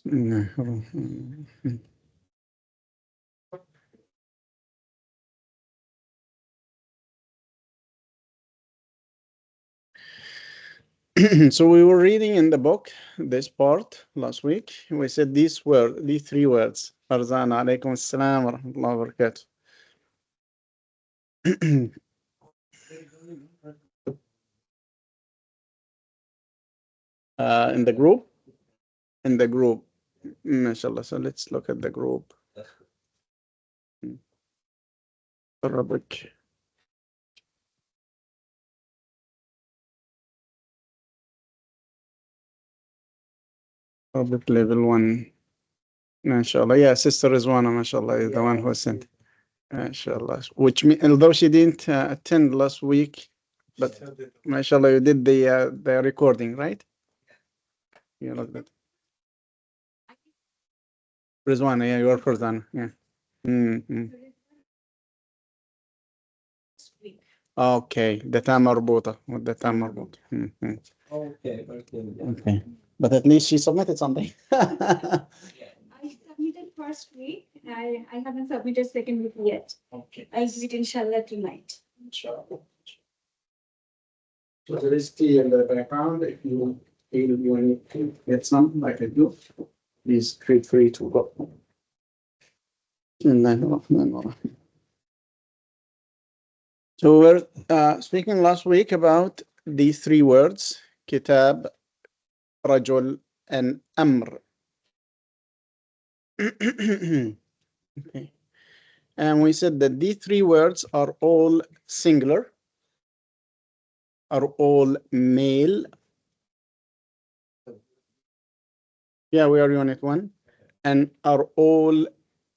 So we were reading in the book this part last week. We said these three words. Arzan alaykum assalam wa rahmatullahi wa barakatuh. In the group? In the group. MashaAllah. So let's look at the group. Arabic. Arabic level 1. MashaAllah. Yeah, Sister Rizwana, MashaAllah, is the one who sent. MashaAllah. Which means, although she didn't attend last week, but MashaAllah, you did the recording, right? You looked at Rizwana, yeah, you are Farzana. Yeah. Okay, the time مربوطة with the time مربوط. Okay, but at least she submitted something. I submitted first week. I haven't submitted second week yet. Okay. I'll do it inshallah tonight. Inshallah. So there is tea in the background. If you feel you need to get some, like I do, please feel free to go. So we're speaking last week about these three words, kitab, rajul, and amr. Okay. And we said that these three words are all singular, are all male. Yeah, we are unit 1. And are all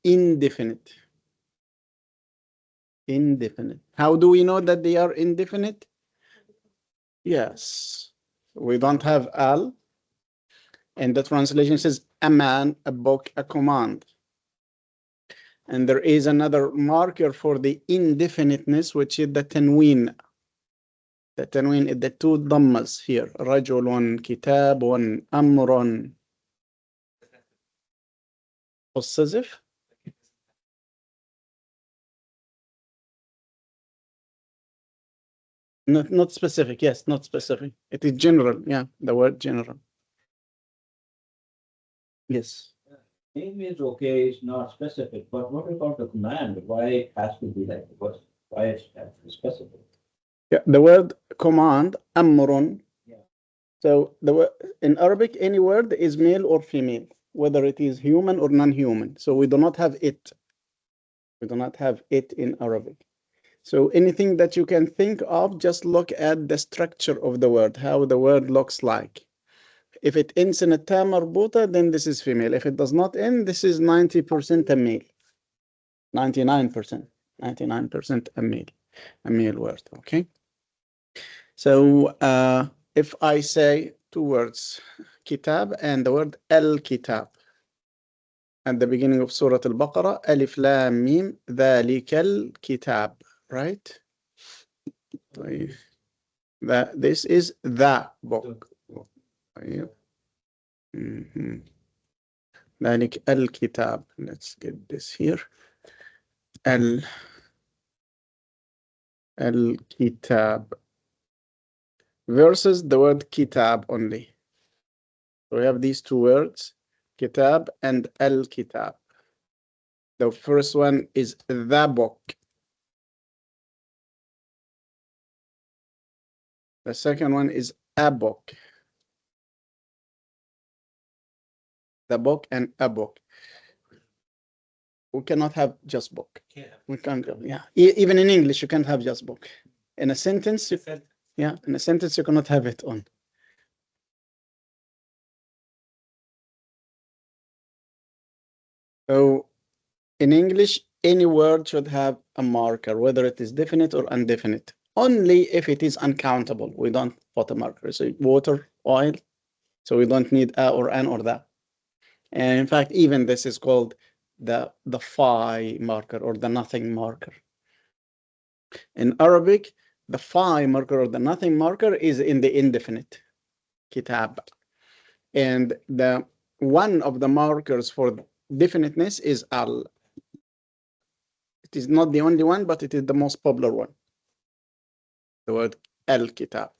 indefinite. Indefinite. How do we know that they are indefinite? Yes. We don't have al. And the translation says a man, a book, a command. And there is another marker for the indefiniteness, which is the tanween. The tanween is the two dhammas here. Rajulun, kitabun, amrun. Possessive? Not specific. Yes, not specific. It is general. Yeah, the word general. Yes. Name is okay, it's not specific, but what about the command? Why it has to be like the why it has to be specific? Yeah, the word command, amrun. Yeah. So in Arabic, any word is male or female, whether it is human or non-human. So we do not have it. We do not have it in Arabic. So anything that you can think of, just look at the structure of the word, how the word looks like. If it ends in a ta marbuta, then this is female. If it does not end, this is 90% a male. 99%. 99% a male word, okay? So if I say two words, kitab and the word al-kitab, at the beginning of Surah Al-Baqarah, alif lam mim, ذلك الكتاب, right? This is the book. ذلك الكتاب. Let's get this here. الكتاب versus the word kitab only. So we have these two words, kitab and al-kitab. The first one is the book. The second one is a book. The book and a book. We cannot have just book. Yeah. We can't. Yeah. Even in English, you can't have just book. In a sentence, in a sentence, you cannot have it on. So in English, any word should have a marker, whether it is definite or indefinite. Only if it is uncountable, we don't put a marker. So water, oil, so we don't need a or an or that. And in fact, even this is called the phi marker or the nothing marker. In Arabic, the phi marker or the nothing marker is in the indefinite, kitab. And the one of the markers for definiteness is al. It is not the only one, but it is the most popular one. The word al-kitab.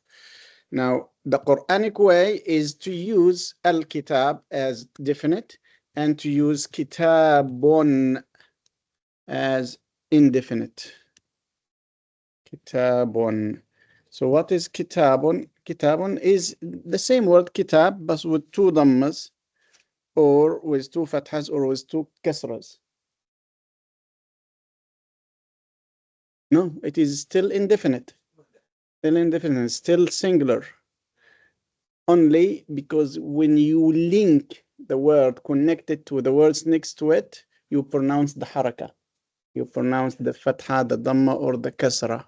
Now, the Quranic way is to use al-kitab as definite and to use kitabun as indefinite. Kitabun. So what is kitabun? Kitabun is the same word kitab, but with two dhammas, or with two fathas, or with two kasras. No, it is still indefinite. Still indefinite, still singular. Only because when you link the word connected to the words next to it, you pronounce the haraka. You pronounce the fatha, the dhamma, or the kasra.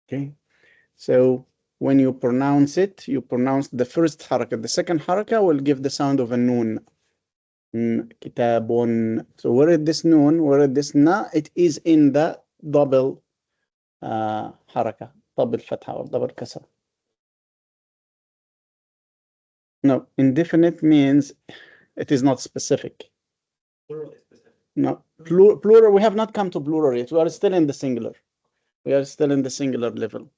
Okay. So when you pronounce it, you pronounce the first haraka. The second haraka will give the sound of a noon. Kitabun. So where is this noon? Where is this na? It is in the double haraka, double fatha or double kasra. No, indefinite means it is not specific. Plural is specific. No, plural. We have not come to plural yet. We are still in the singular. We are still in the singular level.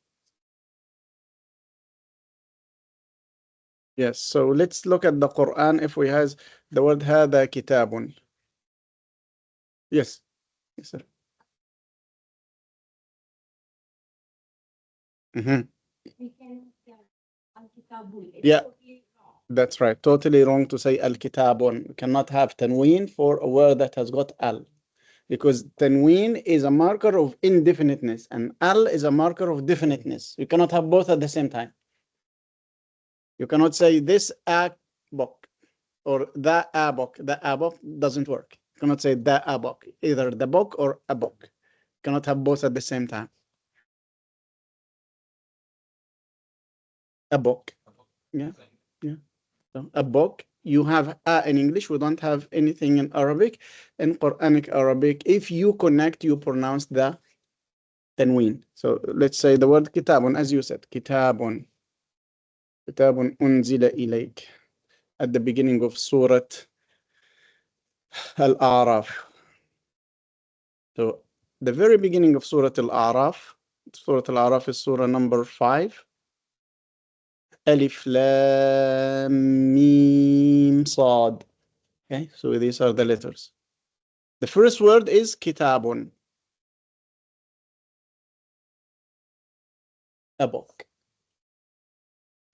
Yes. So let's look at the Quran. If we has the word هذا كتاب. Yes. Yes, sir. Yeah. That's right. Totally wrong to say al-kitabun. You cannot have tanween for a word that has got al. Because tanween is a marker of indefiniteness and al is a marker of definiteness. You cannot have both at the same time. You cannot say this a book or the a book. The a book doesn't work. You cannot say the a book, either the book or a book. You cannot have both at the same time. A book. Yeah. Yeah. So a book. You have a in English. We don't have anything in Arabic. In Quranic Arabic, if you connect, you pronounce the tanween. So let's say the word kitabun, as you said, kitabun. Kitabun unzila ilayk. At the beginning of Surah Al-A'raf. So the very beginning of Surah Al-A'raf, Surah Al-A'raf is Surah number 5. Alif Lam Mim Sad. Okay, so these are the letters. The first word is kitabun. A book.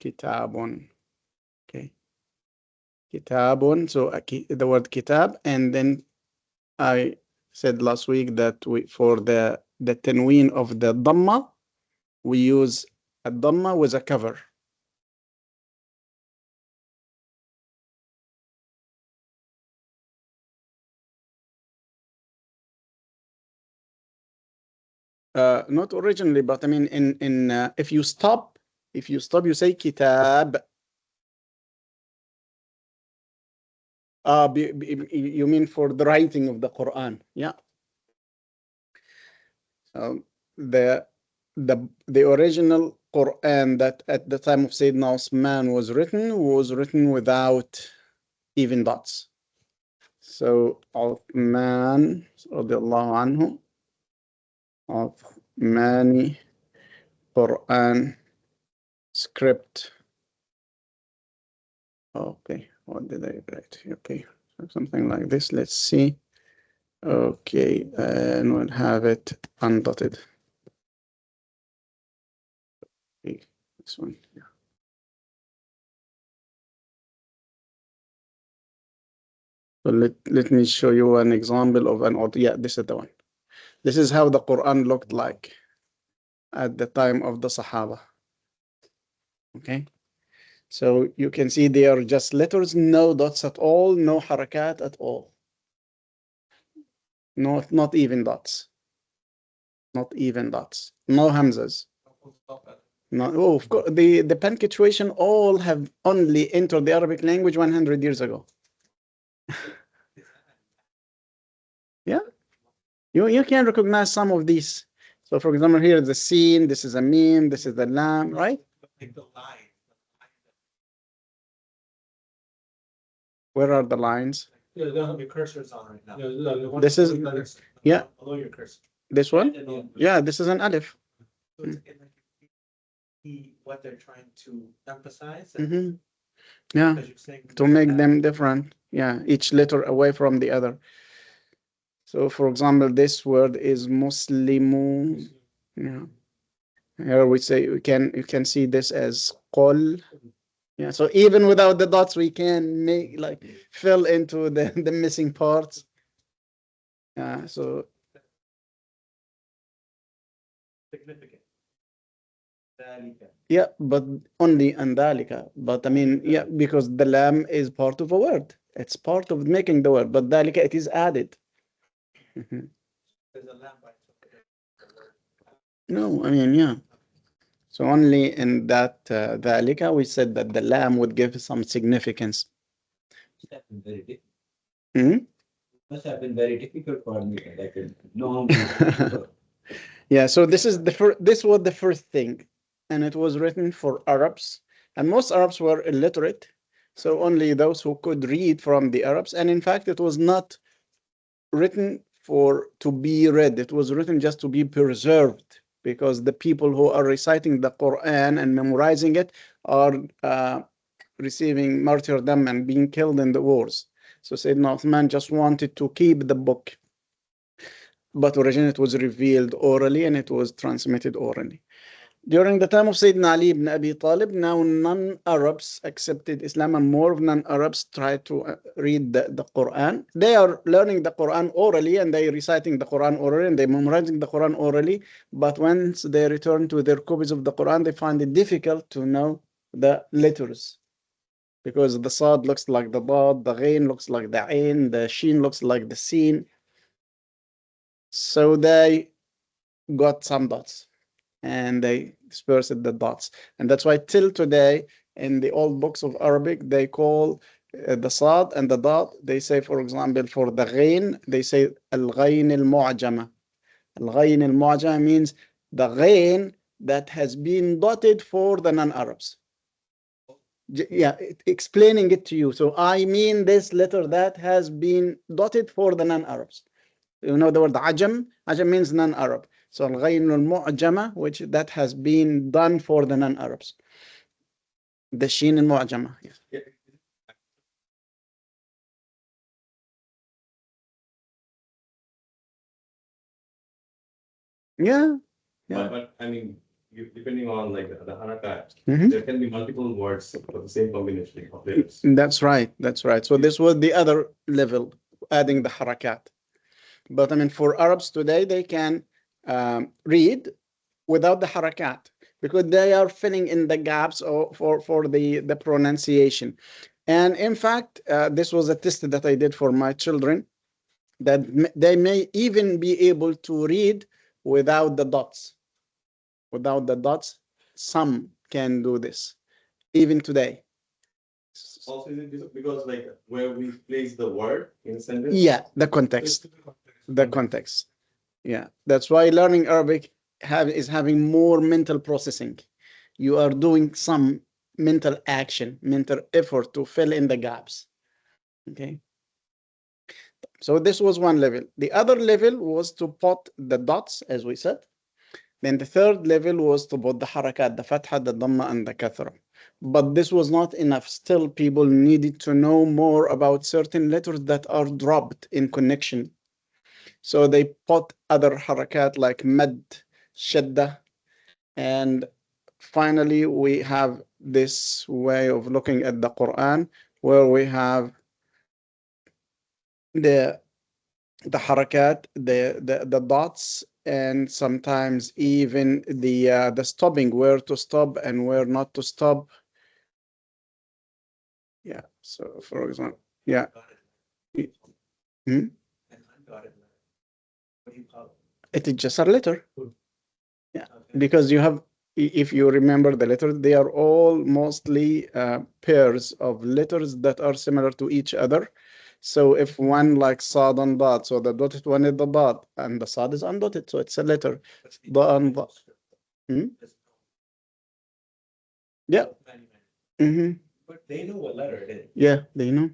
Kitabun. Okay. Kitabun. So the word kitab, and then I said last week that for the tanween of the dhamma, we use a dhamma with a cover. Not originally, but I mean, if you stop, you say kitab. You mean for the writing of the Quran? Yeah. The original Quran that at the time of Sayyidina Osman was written without even dots. So Uthman radiallahu anhu, Uthmani Quran script. Okay, what did I write? Okay, something like this. Let's see. Okay, and we'll have it undotted. Okay, this one. Yeah. So let me show you an example of an audio. Yeah, this is the one. This is how the Quran looked like at the time of the Sahaba. Okay. So you can see they are just letters, no dots at all, no harakat at all. No, not even dots. Not even dots. No hamzas. No, oh, of course, the punctuation all have only entered the Arabic language 100 years ago. Yeah, you can recognize some of these. So, for example, here is the sin, this is a meme, this is the lam, right? Where are the lines? Yeah, they don't have your cursors on right now. This is- yeah. Below your cursor. This one? Yeah, this is an alif. So it's like see what they're trying to emphasize. Mhm. Yeah, Because you're saying. to make them different. Yeah, each letter away from the other. So, for example, this word is Muslimu. Yeah. Here we say you can see this as qol. Yeah. So even without the dots, we can make like fill into the missing parts. Yeah. So Significant. ذلك. yeah, but only andalika. But I mean, yeah, because the lam is part of a word. It's part of making the word, but dalika it is added. Mhm. There's a lamp by itself. No, I mean, yeah. So only in that dhalika we said that the lamb would give some significance. Must have been very difficult. Hmm? Must have been very difficult for me. Like no. Yeah, so this is the first. This was the first thing, and it was written for Arabs, and most Arabs were illiterate, so only those who could read from the Arabs. And in fact, it was not written for to be read. It was written just to be preserved, because the people who are reciting the Quran and memorizing it are receiving martyrdom and being killed in the wars. So Sayyidina Uthman just wanted to keep the book. But originally it was revealed orally and it was transmitted orally. During the time of Sayyidina Ali ibn Abi Talib, now non-Arabs accepted Islam, and more non-Arabs try to read the Quran. They are learning the Quran orally and they reciting the Quran orally and they memorizing the Quran orally. But once they return to their copies of the Quran, they find it difficult to know the letters, because the Sad looks like the Dad, the Ghain looks like the Ain, the Sheen looks like the Sin. So they got some dots and they dispersed the dots. And that's why till today, in the old books of Arabic, they call the Sad and the Dad, they say, for example, for the Ghain, they say Al-Ghain al-Mu'jama. Al-Ghain al-Mu'jama means the Ghain that has been dotted for the non-Arabs. Yeah, explaining it to you. So I mean this letter that has been dotted for the non-Arabs. You know the word ajam? Ajam means non-Arab. So al-ghayn al-mu'jama, which that has been done for the non-Arabs. The sheen al-mu'jama. Yes. Yeah. Yeah. But I mean, depending on like the harakat, Mhm. there can be multiple words for the same combination of letters. That's right. That's right. So this was the other level, adding the harakat. But I mean, for Arabs today, they can read without the harakat, because they are filling in the gaps for the pronunciation. And in fact, this was a test that I did for my children, that they may even be able to read without the dots. Without the dots, some can do this, even today. Also, is it because like where we place the word in a sentence? Yeah, the context. The context. Yeah, that's why learning Arabic is having more mental processing. You are doing some mental action, mental effort to fill in the gaps. Okay. So this was one level. The other level was to put the dots, as we said. Then the third level was to put the harakat, the fatha, the dhamma, and the kathra. But this was not enough. Still, people needed to know more about certain letters that are dropped in connection. So they put other harakat like mad, shadda, and finally we have this way of looking at the Quran where we have the harakat, the dots, and sometimes even the stopping, where to stop and where not to stop. Yeah. So for example, yeah. Hmm? What do you call It is just a letter. Yeah, it? because you have, if you remember the letters, they are all mostly pairs of letters that are similar to each other. So if one like sad and dot, so the dotted one is the dot, and the sad is undotted, so it's a letter. The and the. Hmm? Yeah. Mm-hmm. But they know what letter it is. Yeah, they know.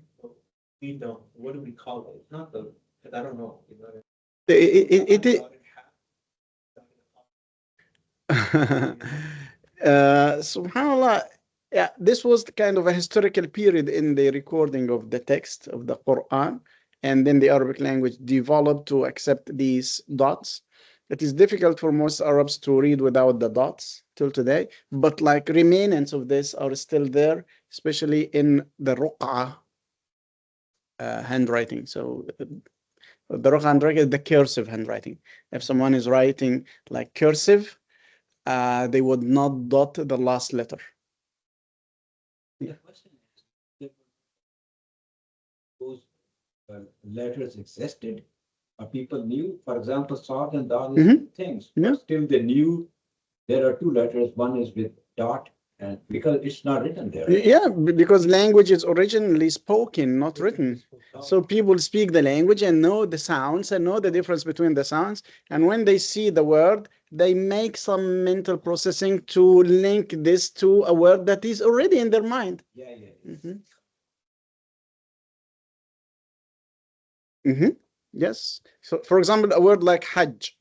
we don't, what do we call it? Not the, I don't know. You know, It Subhanallah, yeah, this was kind of a historical period in the recording of the text of the Quran, and then the Arabic language developed to accept these dots. It is difficult for most Arabs to read without the dots till today, but like remainants of this are still there, especially in the Ruq'ah handwriting. So the Ruq'ah handwriting is the cursive handwriting. If someone is writing like cursive, they would not dot the last letter. The question is, those letters existed, or people knew, for example, Sod and Dal is things, Yeah. but still they knew there are two letters, one is with dot, and because it's not written there. Yeah, because language is originally spoken, not written. So people speak the language and know the sounds and know the difference between the sounds. And when they see the word, they make some mental processing to link this to a word that is already in their mind. Yeah, yeah. Yes. So, for example, a word like Hajj.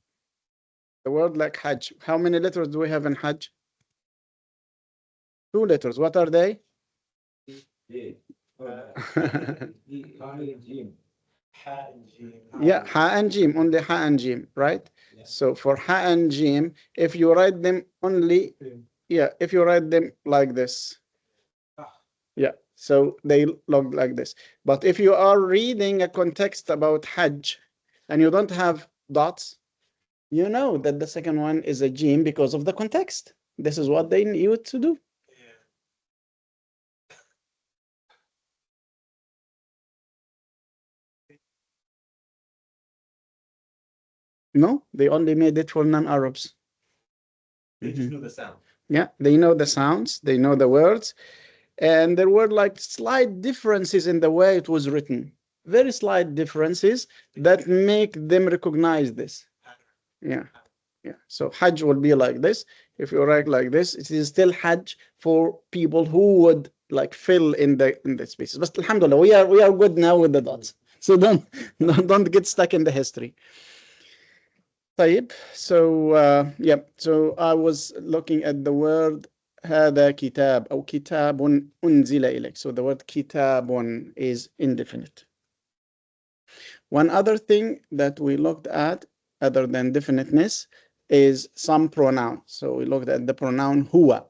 The word like Hajj. How many letters do we have in Hajj? 2 letters. What are they? Yeah. Ha and Jim. Yeah, Ha and Jim. Only Ha and Jim, right? Yeah. So for Ha and Jim, if you write them only, yeah, if you write them like this, yeah, so they look like this. But if you are reading a context about Hajj and you don't have dots, you know that the second one is a Jim because of the context. This is what they need to do. No, they only made it for non-Arabs. They just knew the sound. Yeah, they know the sounds, they know the words, and there were like slight differences in the way it was written. Very slight differences that make them recognize this. Yeah, yeah. So Hajj will be like this. If you write like this, it is still Hajj for people who would like fill in the spaces. But alhamdulillah, we are good now with the dots. So don't get stuck in the history. طيب, so yeah, so I was looking at the word هذا كتاب أو كتاب أنزل إليك. So the word كتاب is indefinite. One other thing that we looked at, other than definiteness, is some pronouns. So we looked at the pronoun هو.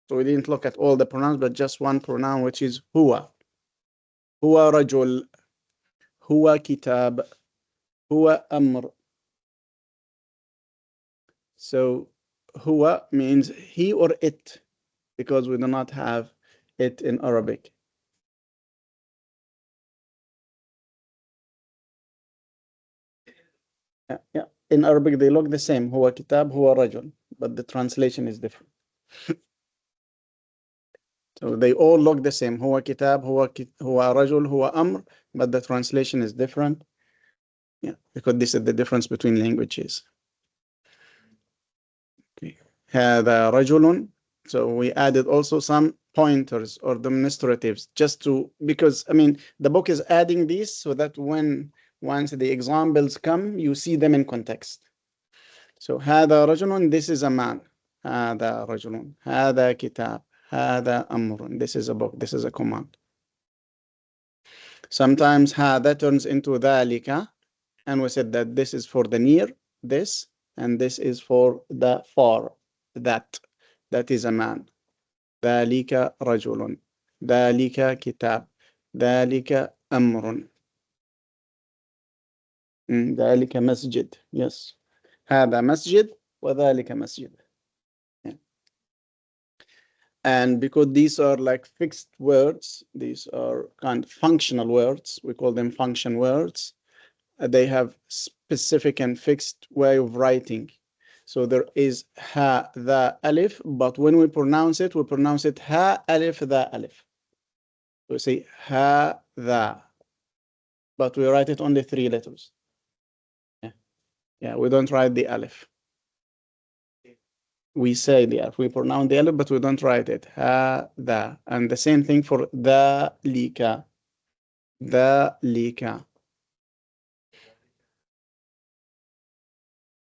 So we didn't look at all the pronouns, but just one pronoun, which is هو. هو رجل. هو كتاب. هو أمر. So huwa means he or it, because we do not have it in Arabic. Yeah. In Arabic they look the same. Huwa kitab, huwa rajul, but the translation is different. So they all look the same. Huwa kitab, huwa rajul, huwa amr, but the translation is different. Yeah, because this is the difference between languages. Okay. هذا رجل. So we added also some pointers or demonstratives just to, because I mean the book is adding these so that once the examples come, you see them in context. So هذا رجل, this is a man. هذا رجل. هذا كتاب. هذا أمر. This is a book. This is a command. Sometimes هذا turns into ذلك, and we said that this is for the near, this, and this is for the far, that. That is a man. ذلك رجل. ذلك كتاب. ذلك أمر. ذلك مسجد. Yes. هذا مسجد وذلك مسجد. Yeah. And because these are like fixed words, these are kind of functional words, we call them function words. They have specific and fixed way of writing. So there is ha, the, alif, but when we pronounce it ha, alif, the, alif. We say ha, the, but we write it only 3 letters. Yeah, we don't write the alif. We say the alif, we pronounce the alif, but we don't write it. Ha, the, and the same thing for the, lika. ذلك.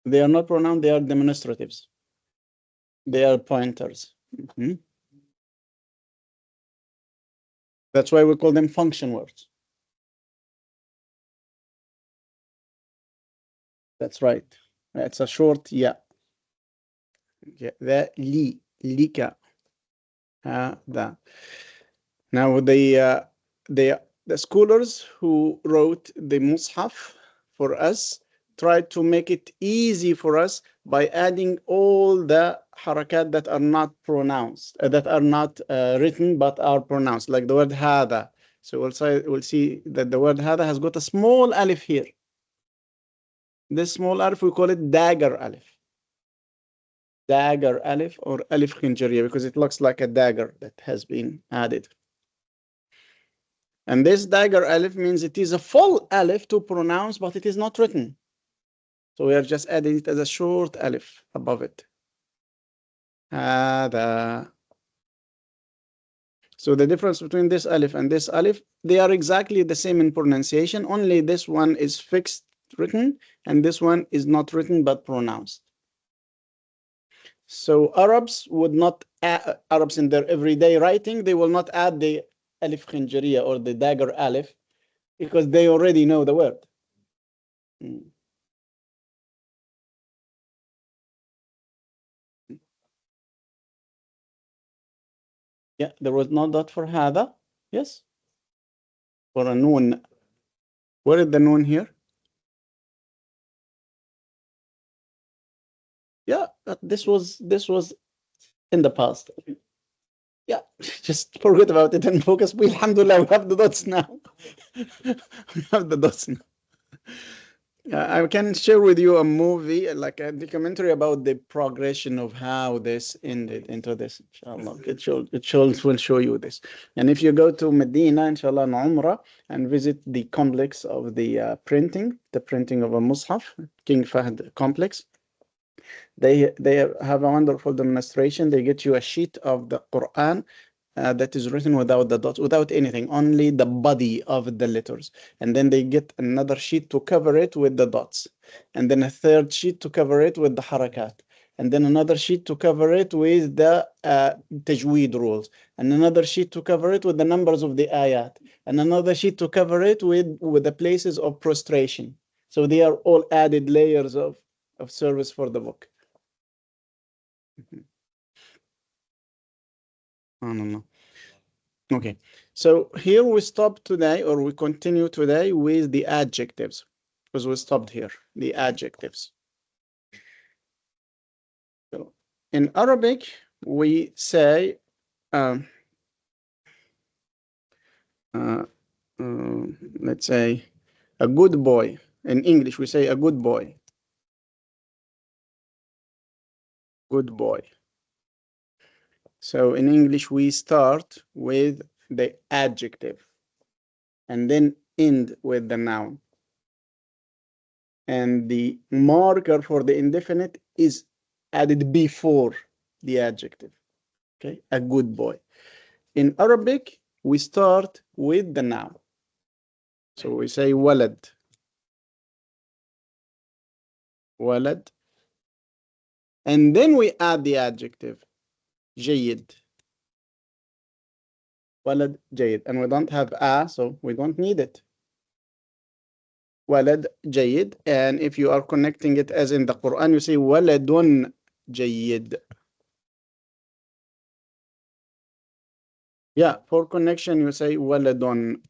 They are not pronouns, they are demonstratives. They are pointers. Mhm. That's why we call them function words. That's right. It's a short yeah. ذلك. هذا. Now the scholars who wrote the Mus'haf for us tried to make it easy for us by adding all the harakat that are not pronounced, that are not written but are pronounced, like the word hada. So we'll see that the word hada has got a small alif here. This small alif, we call it dagger alif. Dagger alif or alif khinjariya, because it looks like a dagger that has been added. And this dagger alif means it is a full alif to pronounce, but it is not written. So we are just adding it as a short alif above it. هذا. So the difference between this alif and this alif, they are exactly the same in pronunciation, only this one is fixed written and this one is not written but pronounced. So Arabs would not add, Arabs in their everyday writing, they will not add the alif khinjariya or the dagger alif because they already know the word. Yeah, there was no dot for hada. Yes. For a noon. Where is the noon here? Yeah, but this was in the past. Yeah, just forget about it and focus. We, alhamdulillah, we have the dots now. We have the dots now. I can share with you a movie, like a documentary about the progression of how this ended into this. Inshallah, it will show you this. And if you go to Medina, inshallah, in Umrah, and visit the complex of the printing of a Mus'haf, King Fahd complex, they have a wonderful demonstration. They get you a sheet of the Quran that is written without the dots, without anything, only the body of the letters. And then they get another sheet to cover it with the dots. And then a third sheet to cover it with the harakat. And then another sheet to cover it with the tajweed rules. And another sheet to cover it with the numbers of the ayat. And another sheet to cover it with the places of prostration. So they are all added layers of service for the book. I don't know. Okay, so here we stop today, or we continue today with the adjectives, because we stopped here, the adjectives. So in Arabic, we say, let's say, a good boy. In English, we say a good boy. Good boy. So in English, we start with the adjective and then end with the noun. And the marker for the indefinite is added before the adjective. Okay, a good boy. In Arabic, we start with the noun. So we say walad. Walad. And then we add the adjective. Jayyid. Walad jayyid. And we don't have a, so we don't need it. Walad jayyid. And if you are connecting it as in the Quran, you say waladun jayyid. Yeah, for connection, you say waladun.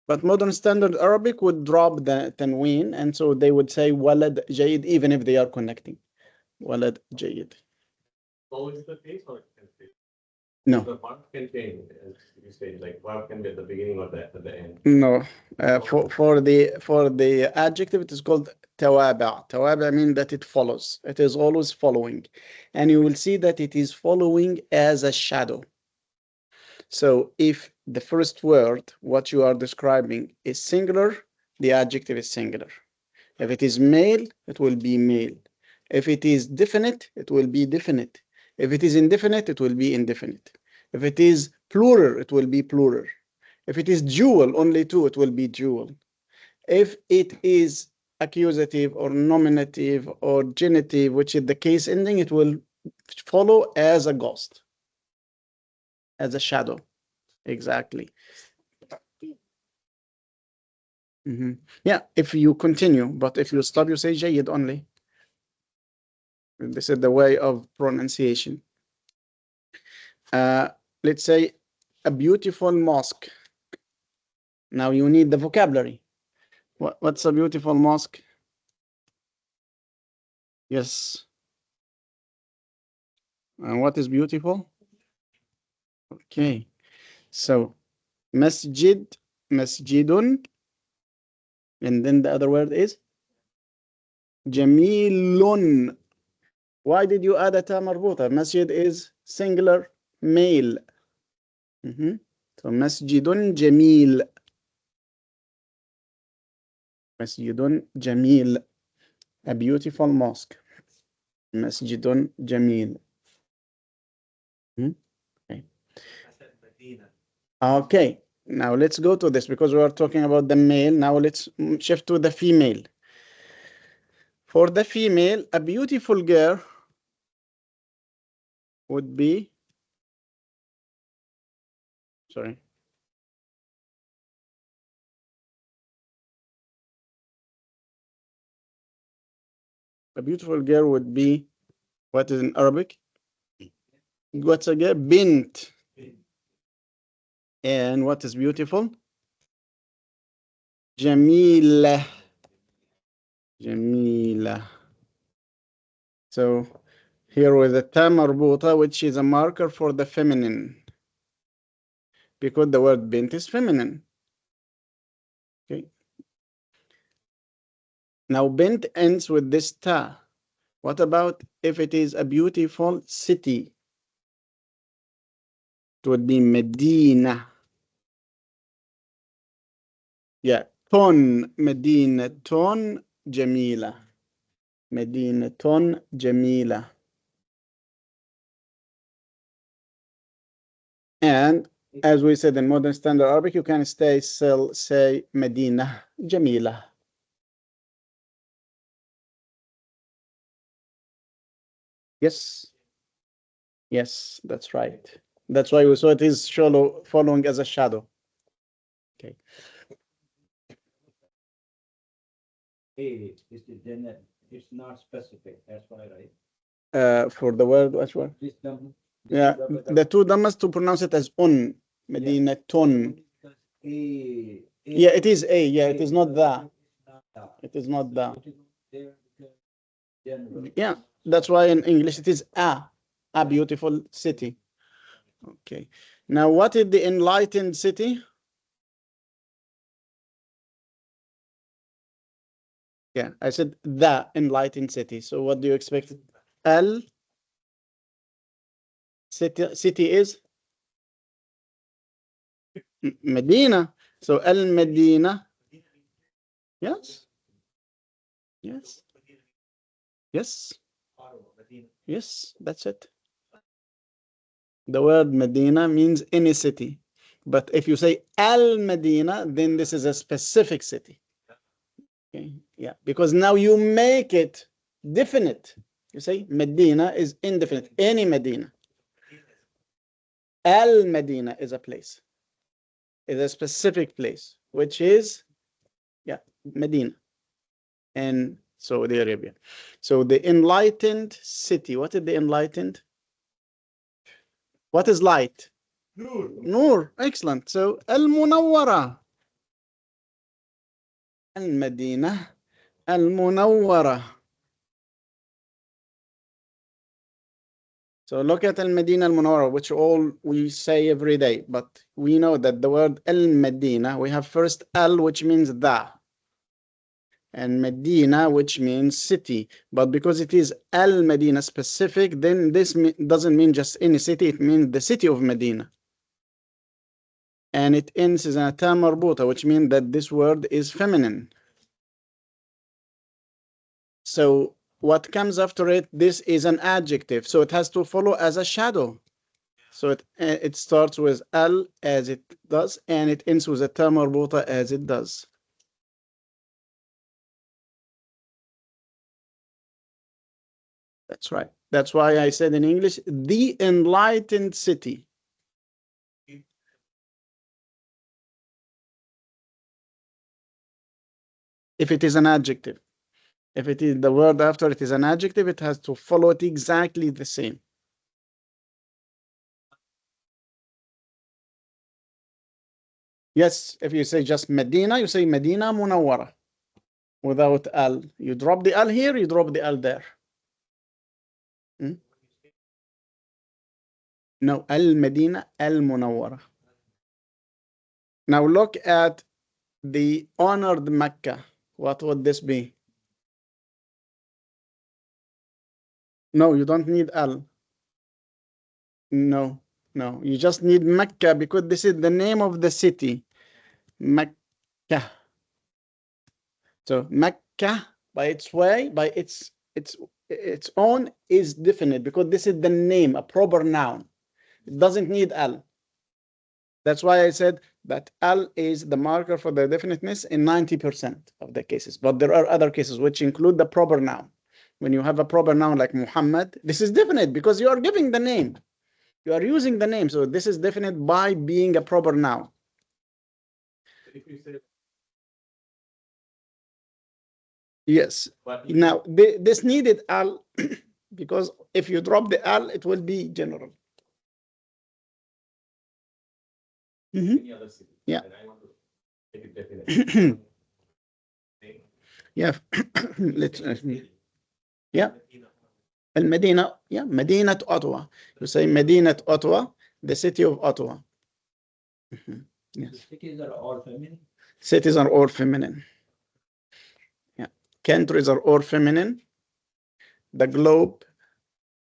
But modern standard Arabic would drop the tanween, and so they would say walad jayyid even if they are connecting. Walad jayyid. Always the case or it can change? No. The part can change, as you say, like verb can be at the beginning or at the end. No. For the adjective, it is called tawaba'. Tawaba' means that it follows. It is always following. And you will see that it is following as a shadow. So if the first word, what you are describing, is singular, the adjective is singular. If it is male, it will be male. If it is definite, it will be definite. If it is indefinite, it will be indefinite. If it is plural, it will be plural. If it is dual, only two, it will be dual. If it is accusative or nominative or genitive, which is the case ending, it will follow as a ghost, as a shadow. Exactly. Yeah, if you continue, but if you stop, you say جيد only. This is the way of pronunciation. Let's say a beautiful mosque. Now you need the vocabulary. What's a beautiful mosque? Yes. And what is beautiful? Okay. So masjid, masjidun, and then the other word is jamilun. Why did you add a ta marbuta? Masjid is singular male. So masjidun jamil. Masjidun jamil. A beautiful mosque. Masjidun jamil. Okay. Okay. Now let's go to this because we are talking about the male. Now let's shift to the female. For the female, a beautiful girl would be, sorry. A beautiful girl would be, what is in Arabic? What's a girl? Bint. And what is beautiful? Jamila. Jamila. So here with the ta marbuta, which is a marker for the feminine, because the word bint is feminine. Okay. Now bint ends with this ta. What about if it is a beautiful city? It would be Medina. Yeah, ton, Medina, ton, Jamila. Medina, ton, Jamila. And as we said in modern standard Arabic, you can still say Medina, Jamila. Yes. Yes, that's right. That's why we saw it is following as a shadow. Okay. Hey, it's not specific. That's why, right? For the word, which one? This number. Yeah, the two dhammas to pronounce it as un, Medina, ton. Yeah, it is a. Yeah, it is not the. It is not the. Yeah, that's why in English it is a beautiful city. Okay. Now, what is the enlightened city? Yeah, I said the enlightened city. So what do you expect? Al city is Medina. So Al Medina. Yes. Yes. Yes. Yes, that's it. The word Medina means any city. But if you say Al Medina, then this is a specific city. Okay. Yeah, because now you make it definite. You say Medina is indefinite. Any Medina. Al Medina is a place. Is a specific place, which is, yeah, Medina in Saudi Arabia. So the enlightened city. What is the enlightened? What is light? Nur. Nur. Excellent. So Al-Munawwara. Al-Madinah. Al-Munawwara. So look at Al-Madinah Al-Munawwara, which all we say every day, but we know that the word Al-Madinah, we have first Al, which means the, and Medina, which means city. But because it is Al-Madinah specific, then this doesn't mean just any city, it means the city of Medina. And it ends as a ta marbuta, which means that this word is feminine. So what comes after it, this is an adjective, so it has to follow as a shadow. So it starts with L as it does, and it ends with a ta marbuta as it does. That's right. That's why I said in English, the enlightened city. If it is an adjective. If it is the word after it is an adjective, it has to follow it exactly the same. Yes, if you say just Medina, you say Medina Munawwara without Al. You drop the Al here, you drop the Al there. No, Al-Medina Al-Munawwara. Now look at the honored Mecca. What would this be? No, you don't need Al. No, no. You just need Mecca because this is the name of the city. Mecca. So Mecca, by its way, by its own, is definite because this is the name, a proper noun. It doesn't need Al. That's why I said that Al is the marker for the definiteness in 90% of the cases. But there are other cases which include the proper noun. When you have a proper noun like Muhammad, this is definite because you are giving the name. You are using the name. So this is definite by being a proper noun. If you say, Yes. but Now, this needed Al because if you drop the Al, it will be general. any other city. Yeah. And I want to make it definite. Yeah. Let's. Yeah. Al-Medina. Yeah. Medina Ottawa. You say Medina Ottawa, the city of Ottawa. Yes. The cities are all feminine. Cities are all feminine. Yeah. Countries are all feminine. The globe,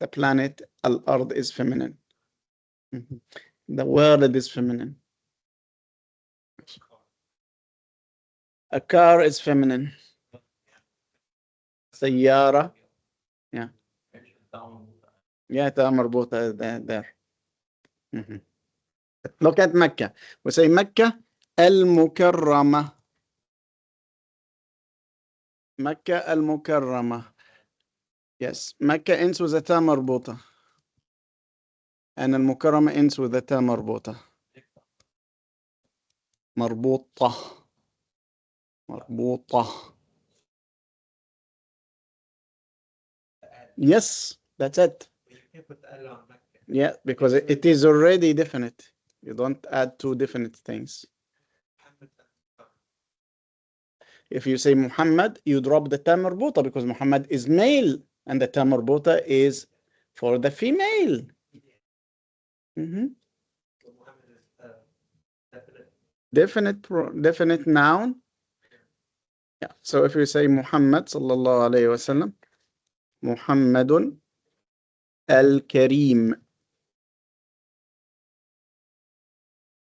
the planet, Al-Ard is feminine. The world is feminine. A car is feminine. سيارة. Yeah. Yeah, تا مربوطة there. Look at Mecca. We say Mecca المكرمة. مكة المكرمة. Yes, Mecca ends with a ta مربوطة. And المكرمة ends with a ta مربوطة. مربوطة. مربوطة. Yes, that's it. Yeah, because it is already definite. You don't add two definite things. If you say Muhammad, you drop the ta marbuta because Muhammad is male and the ta marbuta is for the female. Definite noun. Yeah. So if you say Muhammad sallallahu alayhi wasallam, Muhammadun al-Karim.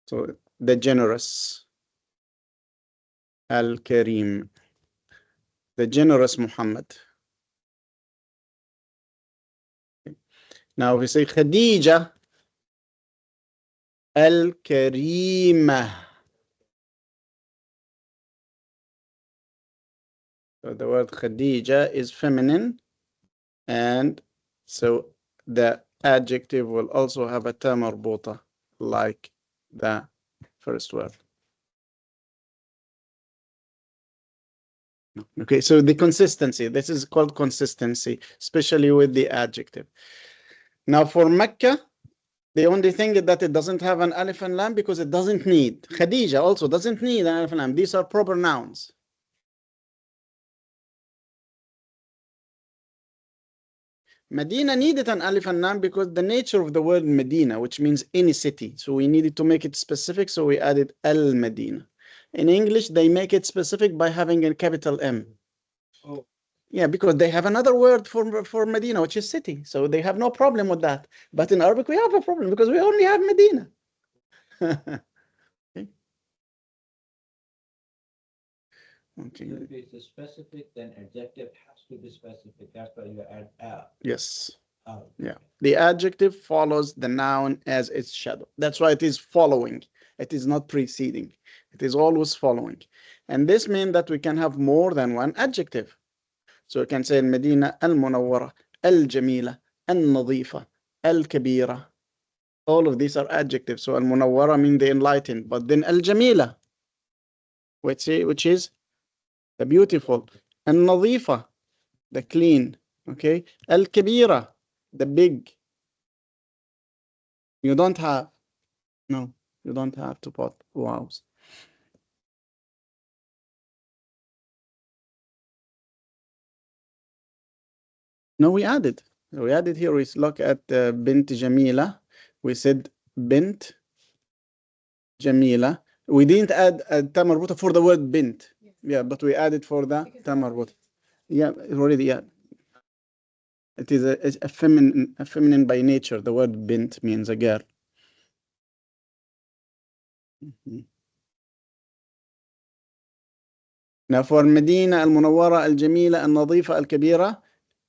So the generous. Al-Karim. The generous Muhammad. Now if we say Khadija al-Karimah. So the word Khadija is feminine, and so the adjective will also have a ta marbuta like the first word. Okay, so the consistency, this is called consistency, especially with the adjective. Now for Mecca, the only thing is that it doesn't have an alif and lam because it doesn't need. Khadija also doesn't need an alif and lam. These are proper nouns. Medina needed an alif and lam because the nature of the word Medina, which means any city. So we needed to make it specific, so we added Al-Medina. In English, they make it specific by having a capital M. Oh. Yeah, because they have another word for Medina, which is city. So they have no problem with that. But in Arabic, we have a problem because we only have Medina. Okay. Okay. So if it's a specific, then adjective has to be specific. That's why you add al. Yes. Yeah, the adjective follows the noun as its shadow. That's why it is following. It is not preceding. It is always following. And this means that we can have more than one adjective. So we can say المدينة المنورة, الجميلة, النظيفة, الكبيرة. All of these are adjectives. So المنورة means the enlightened. But then الجميلة, which is the beautiful. النظيفة, the clean. Okay. الكبيرة, the big. You don't have. No, you don't have to put wows. No, we added. We added here. We look at bint Jamila. We said bint Jamila. We didn't add a ta marbuta for the word bint. Yeah, but we added for the ta marbuta. Yeah, already. Yeah, it is a feminine by nature. The word bint means a girl. Now for Medina al-Munawwara al-Jamila al-Nadifa al-Kabira,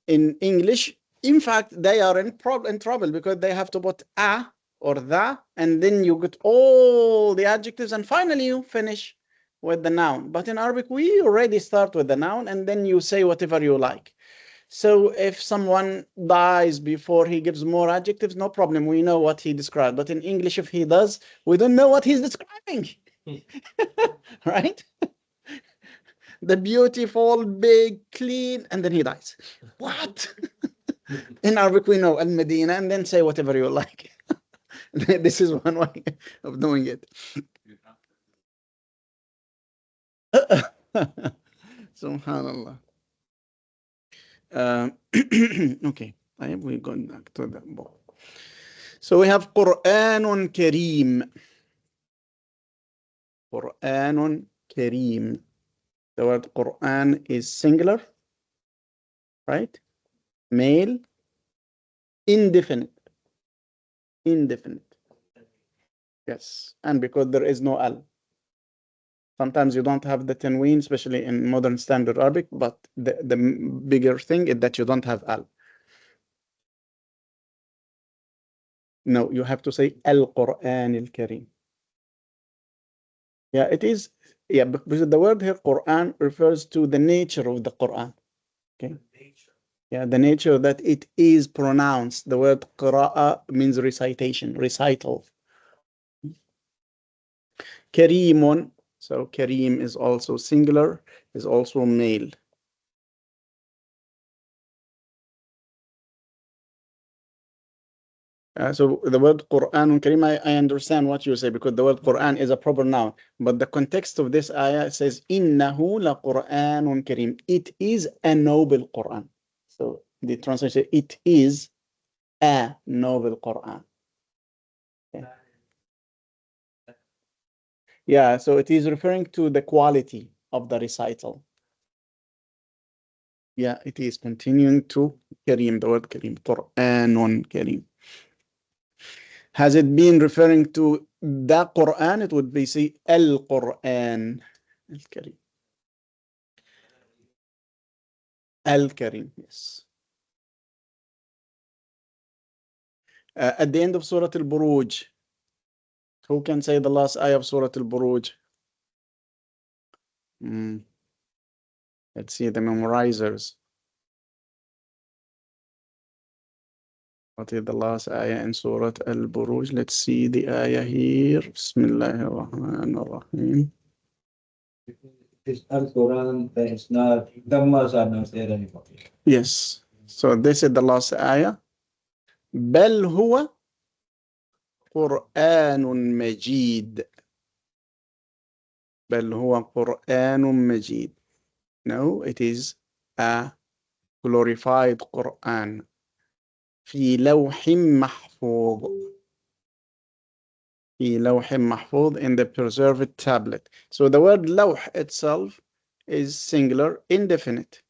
in English, in fact, they are in trouble because they have to put a or the, and then you get all the adjectives, and finally you finish with the noun. But in Arabic, we already start with the noun, and then you say whatever you like. So if someone dies before he gives more adjectives, no problem. We know what he described. But in English, if he does, we don't know what he's describing. Right? The beautiful, big, clean, and then he dies. What? In Arabic, we know Al-Medina, and then say whatever you like. This is one way of doing it. Subhanallah. Okay, we go back to the book. So we have Quranun Kareem. Quranun Kareem. The word Quran is singular, right? Male, indefinite. Indefinite. Yes, and because there is no al. Sometimes you don't have the tanween, especially in modern standard Arabic, but the bigger thing is that you don't have al. No, you have to say Al-Quran al-Kareem. Yeah, it is. Yeah, because the word here, Quran, refers to the nature of the Quran. Okay. Yeah, the nature that it is pronounced. The word qira'a means recitation, recital. Kareemun. So Kareem is also singular, is also male. So the word Quran Kareem, I understand what you say because the word Quran is a proper noun. But the context of this ayah says, Innahu la Quranun Kareem. It is a noble Quran. So the translation, it is a noble Quran. Okay. Yeah, so it is referring to the quality of the recital. Yeah, it is continuing to Kareem, the word Kareem, Quranun Kareem. Has it been referring to the Quran? It would be say Al-Quran Al-Kareem. Al-Kareem, yes. At the end of Surah Al-Buruj, who can say the last ayah of Surah Al-Buruj? Let's see the memorizers. What is the last ayah in Surah Al-Buruj? Let's see the ayah here. Bismillahir Rahmanir Rahim. It's Al-Quran, it's not, Dhammas are not there anymore. Yes. So this is the last ayah. بل هو قرآن مجيد. بل هو قرآن مجيد. No, it is a glorified Quran. في لوح محفوظ. في لوح محفوظ, in the preserved tablet. So the word لوح itself is singular, indefinite.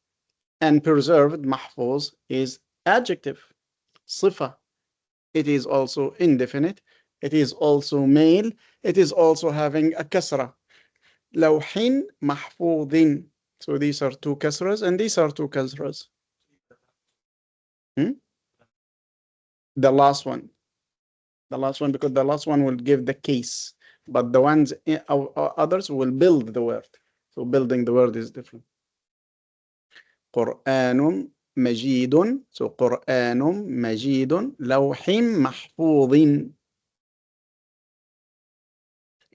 And preserved, محفوظ, is adjective, صفة. It is also indefinite. It is also male. It is also having a kasra. لوح محفوظ. So these are two kasras and these are two kasras. the last one. The last one, because the last one will give the case, but the ones others will build the word. So building the word is different. قرآن مجيد. So قرآن مجيد لوح محفوظ.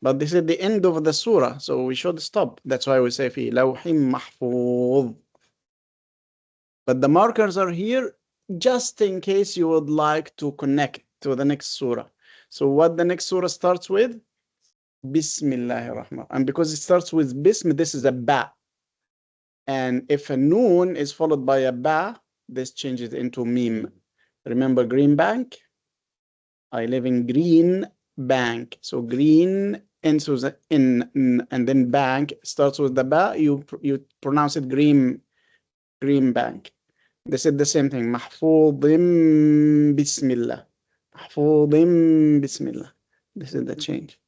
But this is the end of the surah, so we should stop. That's why we say في لوح محفوظ. But the markers are here just in case you would like to connect to the next surah. So what the next surah starts with? Bismillahir Rahman. And because it starts with Bism, this is a ba. And if a noon is followed by a ba, this changes into meme. Remember Green Bank? I live in Green Bank. So green ends with in, and then bank starts with the ba. You pronounce it Green Bank. They said the same thing. محفوظ بسم الله. محفوظ بسم الله. This is the change.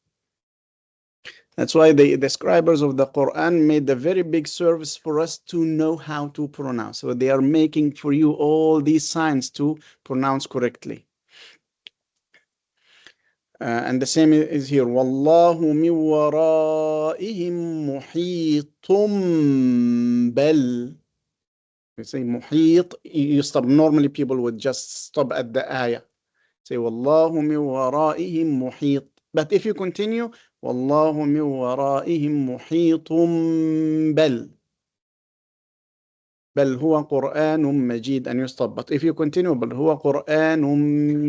That's why the scribers of the Quran made a very big service for us to know how to pronounce. So they are making for you all these signs to pronounce correctly. And the same is here. وَاللَّهُ مِنْ وَرَائِهِمْ مُحِيطٌ بَلْ. You say muhit, you stop. Normally people would just stop at the ayah. Say وَاللَّهُ مِنْ وَرَائِهِمْ مُحِيطٌ. But if you continue, وَاللَّهُ مِنْ وَرَائِهِمْ مُحِيطٌ بَلْ. بل هو قرآن مجيد, and you stop. But if you continue, بل هو قرآن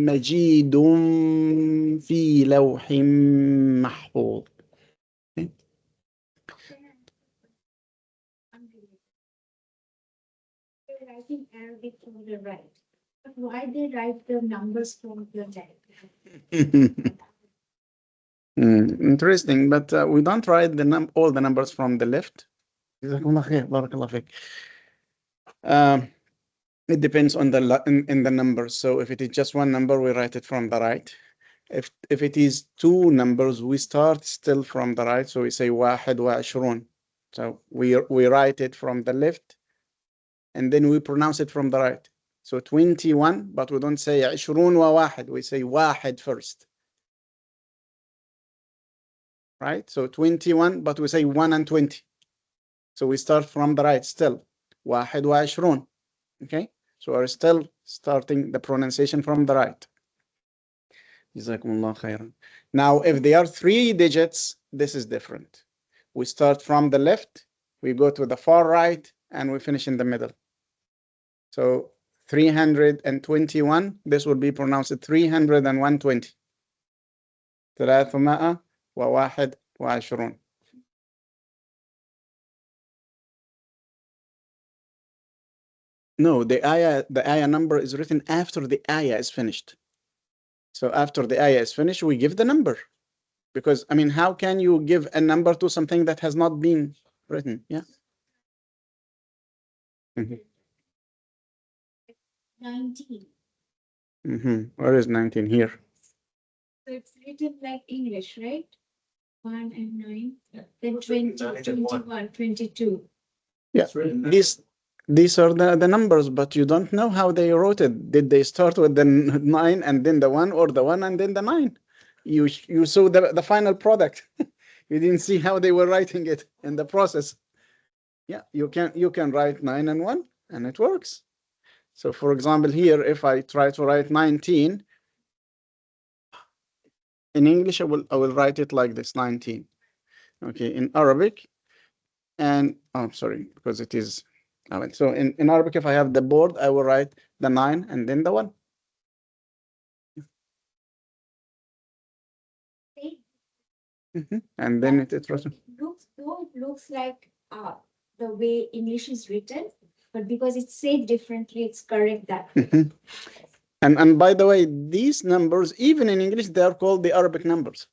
مجيد في لوح محفوظ. Okay. They're writing Arabic from the right. But why they write the numbers from the left? Interesting, but we don't write all the numbers from the left. It depends on in the numbers. So if it is just one number, we write it from the right. If it is two numbers, we start still from the right. So we say واحد وعشرون. So we write it from the left, and then we pronounce it from the right. So 21, but we don't say عشرون وواحد. We say واحد first. Right? So 21, but we say 1 and 20. So we start from the right still. واحد وعشرون. Okay? So we're still starting the pronunciation from the right. Jazakumullah khairan. Now, if they are 3 digits, this is different. We start from the left, we go to the far right, and we finish in the middle. So 321, this would be pronounced 320. 321. No, the ayah number is written after the ayah is finished. So after the ayah is finished, we give the number. Because, I mean, how can you give a number to something that has not been written? Yeah. 19. Where is 19 here? So it's written like English, right? 1 and 9. Yeah. Then 20, 9 and 21, 22. Yeah. These are the numbers, but you don't know how they wrote it. Did they start with the 9 and then the 1, or the 1 and then the 9? You saw the final product. You didn't see how they were writing it in the process. Yeah, you can write 9 and 1, and it works. So for example, here, if I try to write 19 in English, I will write it like this, 19. Okay, in Arabic, and I'm sorry, because it is. So in Arabic, if I have the board, I will write the 9 and then the 1. And then it looks like the way English is written, but because it's said differently, it's correct that way. And by the way, these numbers, even in English, they are called the Arabic numbers.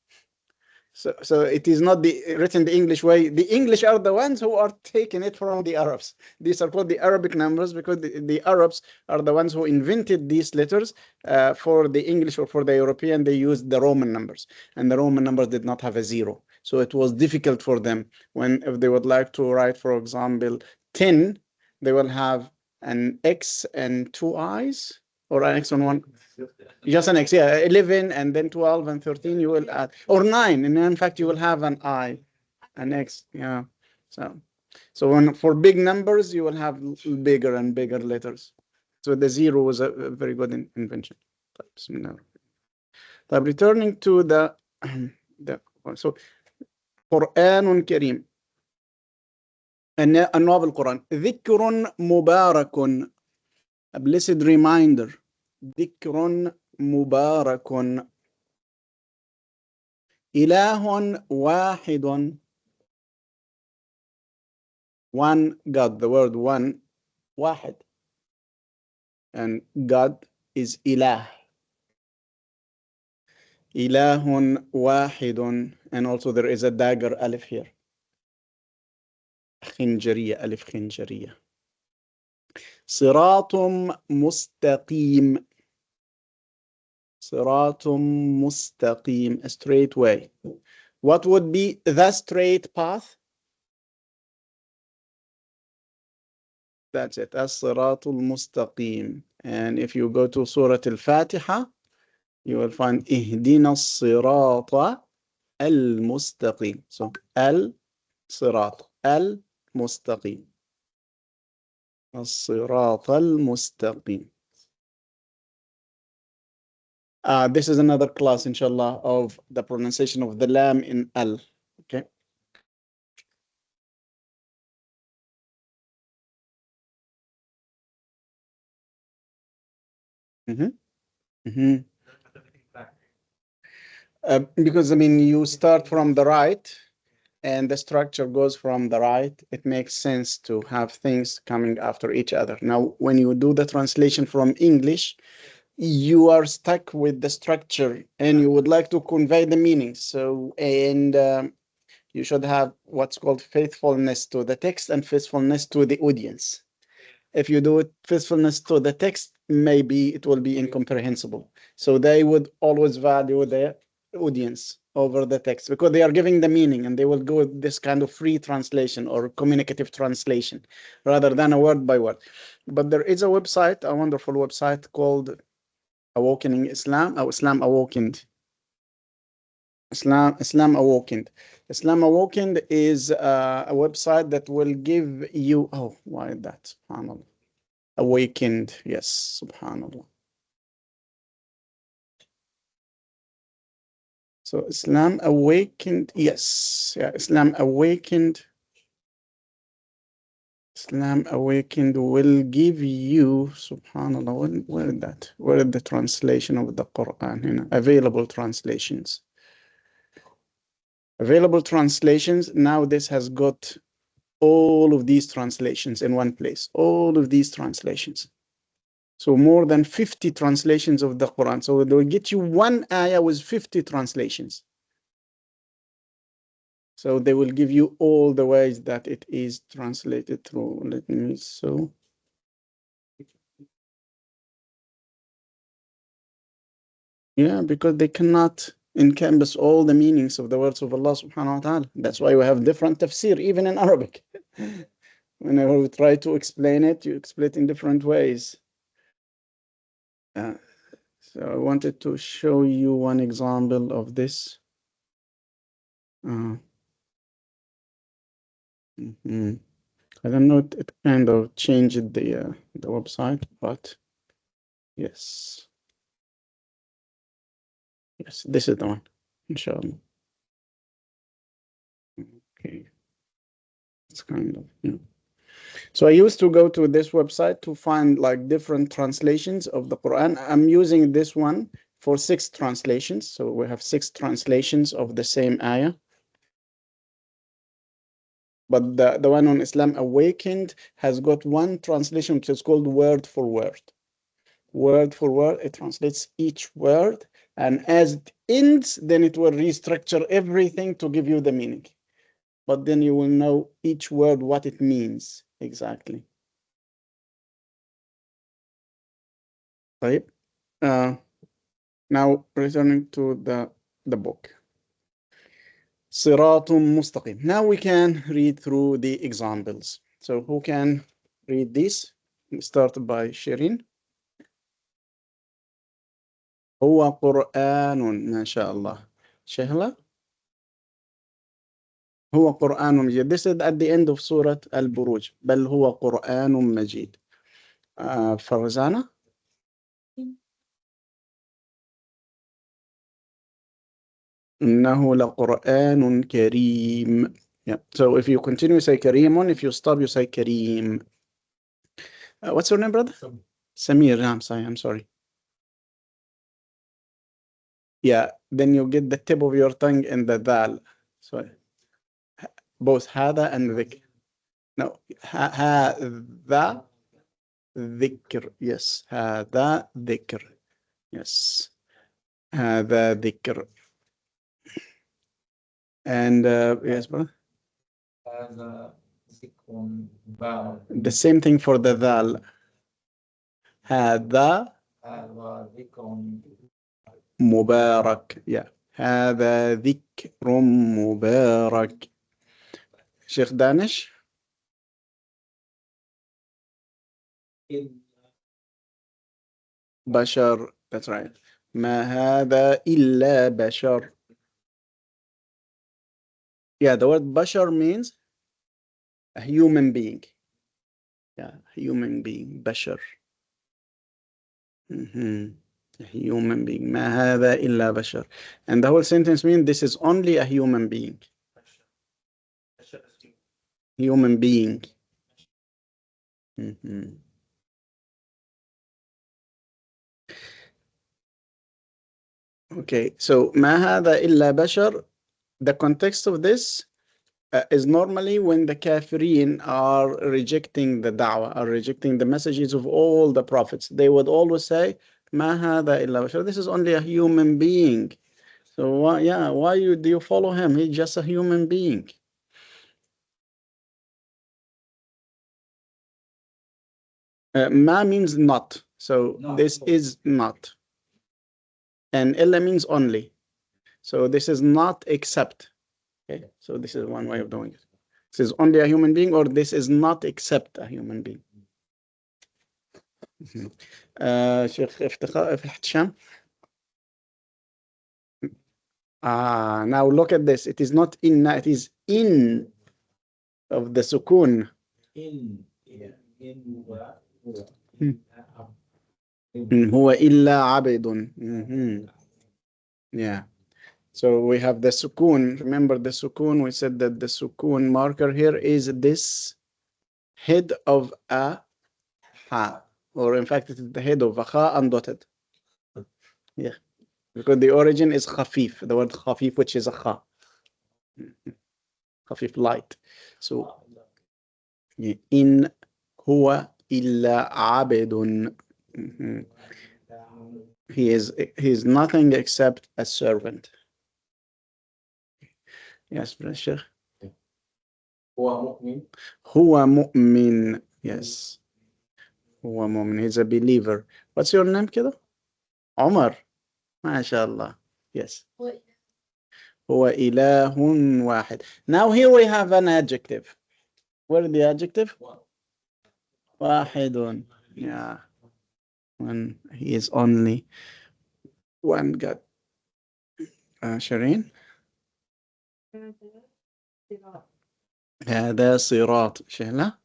So it is not written the English way. The English are the ones who are taking it from the Arabs. These are called the Arabic numbers because the Arabs are the ones who invented these letters. For the English or for the European, they used the Roman numbers, and the Roman numbers did not have a 0. So it was difficult for them if they would like to write, for example, 10, they will have an X and 2 I's. or an X on one. Just an X, yeah, 11 and then 12 and 13 you will add, or 9, and in fact you will have an I, an X, yeah. So when for big numbers you will have bigger and bigger letters. So the 0 was a very good invention. Returning to the so قرآن كريم. النوع بالقرآن ذكر مبارك, a blessed reminder. ذكر مبارك. إله واحد, one God, the word one, واحد, and God is إله. إله واحد, and also there is a dagger ألف here. خنجرية, ألف خنجرية. صراط مستقيم. صراط مستقيم, a straight way. What would be the straight path? That's it, الصراط المستقيم. And if you go to Surah Al-Fatiha, you will find اهدنا الصراط المستقيم. So الصراط المستقيم. الصراط المستقيم. This is another class, inshallah, of the pronunciation of the lam in al. Okay. Because I mean, you start from the right, and the structure goes from the right. It makes sense to have things coming after each other. Now, when you do the translation from English, you are stuck with the structure and you would like to convey the meaning. So, and you should have what's called faithfulness to the text and faithfulness to the audience. If you do it faithfulness to the text, maybe it will be incomprehensible. So they would always value the audience over the text because they are giving the meaning, and they will go with this kind of free translation or communicative translation rather than a word by word. But there is a website, a wonderful website called Awakening Islam, or Islam Awakened. Islam Awakened. Islam Awakened is a website that will give you, oh, why is that? SubhanAllah. Awakened, yes, SubhanAllah. So Islam Awakened, yes, yeah, Islam Awakened. Islam Awakened will give you, SubhanAllah, where is that? Where is the translation of the Quran? You know, available translations. Available translations. Now this has got all of these translations in one place. All of these translations. So more than 50 translations of the Quran. So they'll get you one ayah with 50 translations. So they will give you all the ways that it is translated through. Let me so. Yeah, because they cannot encompass all the meanings of the words of Allah subhanahu wa ta'ala. That's why we have different tafsir, even in Arabic. Whenever we try to explain it, you explain it in different ways. So I wanted to show you one example of this. I don't know, it kind of changed the website, but yes. Yes, this is the one, inshallah. Okay. It's kind of, yeah. So I used to go to this website to find like different translations of the Quran. I'm using this one for 6 translations. So we have 6 translations of the same ayah. But the one on Islam Awakened has got one translation which is called word for word. Word for word, it translates each word, and as it ends, then it will restructure everything to give you the meaning. But then you will know each word, what it means exactly. Right? Now returning to the book. صراط مستقيم. Now we can read through the examples. So who can read this? Start by Shirin. هو قرآن ما شاء الله. شهلة هو قرآن مجيد. This is at the end of سورة البروج. بل هو قرآن مجيد. فرزانة. إنه لقرآن كريم. Yeah. So if you continue, say كريم. If you stop, you say كريم. What's your name, brother? Samir. I'm sorry. Yeah. Then you get the tip of your tongue in the dal. So both هذا and ذكر. No. هذا ذكر. Yes. هذا ذكر. Yes. هذا ذكر. And yes, brother. The same thing for the dal. هذا مبارك. Yeah. هذا ذكر مبارك. شيخ دانش. بشر. That's right. ما هذا إلا بشر. Yeah, the word bashar means a human being. Yeah, human being. Bashar. A human being. ما هذا إلا بشر. And the whole sentence means this is only a human being. Human being. Okay, so ما هذا إلا بشر. The context of this is normally when the kafirin are rejecting the da'wah, are rejecting the messages of all the prophets. They would always say, ما هذا إلا بشر. This is only a human being. So why do you follow him? He's just a human being. Ma means not. So this is not. And illa means only. So this is not except. Okay. So this is one way of doing it. This is only a human being, or this is not except a human being. Sheikh Iftiham. Now look at this. It is not inna, it is in of the sukun. هو إلا عبد. Yeah. So we have the sukun. Remember the sukun? We said that the sukun marker here is this head of a ha. Or in fact, it is the head of a ha undotted. Yeah. Because the origin is khafif. The word khafif, which is a ha. Khafif, light. So in huwa illa abedun. He is nothing except a servant. Yes, Sheikh. هو مؤمن. Yes. هو مؤمن. He's a believer. What's your name كده? عمر. ما شاء الله. Yes. هو إله واحد. Now here we have an adjective. What is the adjective? واحد. Yeah. When he is only one God. Shireen? هذا صراط. شهلة.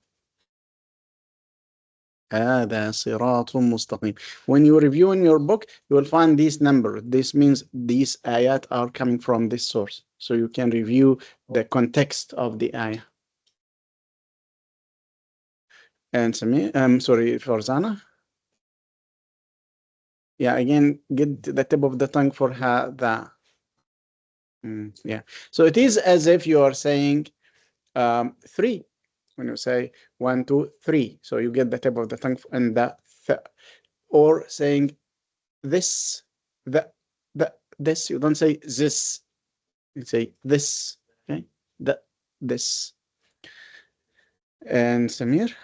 هذا صراط مستقيم. When you review in your book, you will find these numbers. This means these ayat are coming from this source. So you can review the context of the ayah. And Samir, sorry, Farzana. Yeah, again, get the tip of the tongue for hada. Yeah. So it is as if you are saying three. When you say 1, 2, 3. So you get the tip of the tongue and the th. Or saying this, this. You don't say this. You say this. Okay. This. And Samir?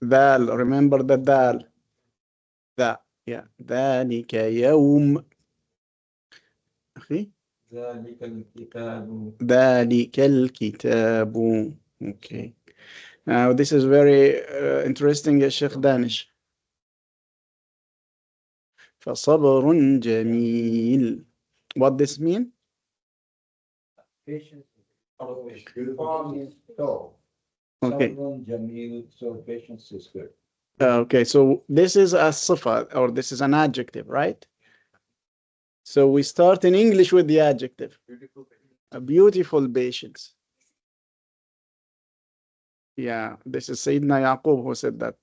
Dal. Remember the dal. Yeah. ذلك يوم. أخي. ذلك الكتاب. Okay. Now this is very interesting, Sheikh Danish. فصبر جميل. What this mean? Patience. Oh, Calm is so. Okay. Sabrun Jamil, so patience is good. Okay, so this is a sifa, or this is an adjective, right? So we start in English with the adjective. beautiful. A beautiful patience. Yeah, this is Sayyidina Yaqub who said that.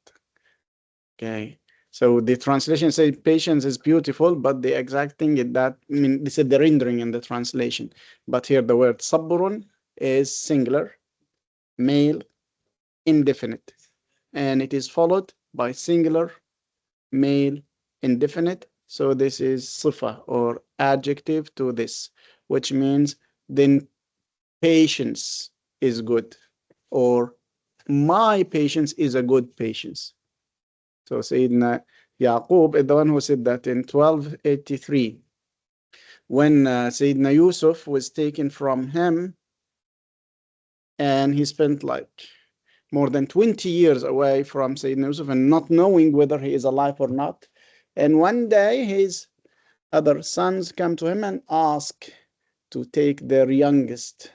Okay, so the translation says patience is beautiful, but the exact thing is that, I mean, this is the rendering in the translation. But here the word sabrun is singular, male, indefinite, and it is followed by singular, male, indefinite. So this is sifa or adjective to this, which means then patience is good, or my patience is a good patience. So Sayyidina Yaqub is the one who said that in 1283, when Sayyidina Yusuf was taken from him, and he spent like more than 20 years away from Sayyidina Yusuf and not knowing whether he is alive or not. And one day his other sons come to him and ask to take their youngest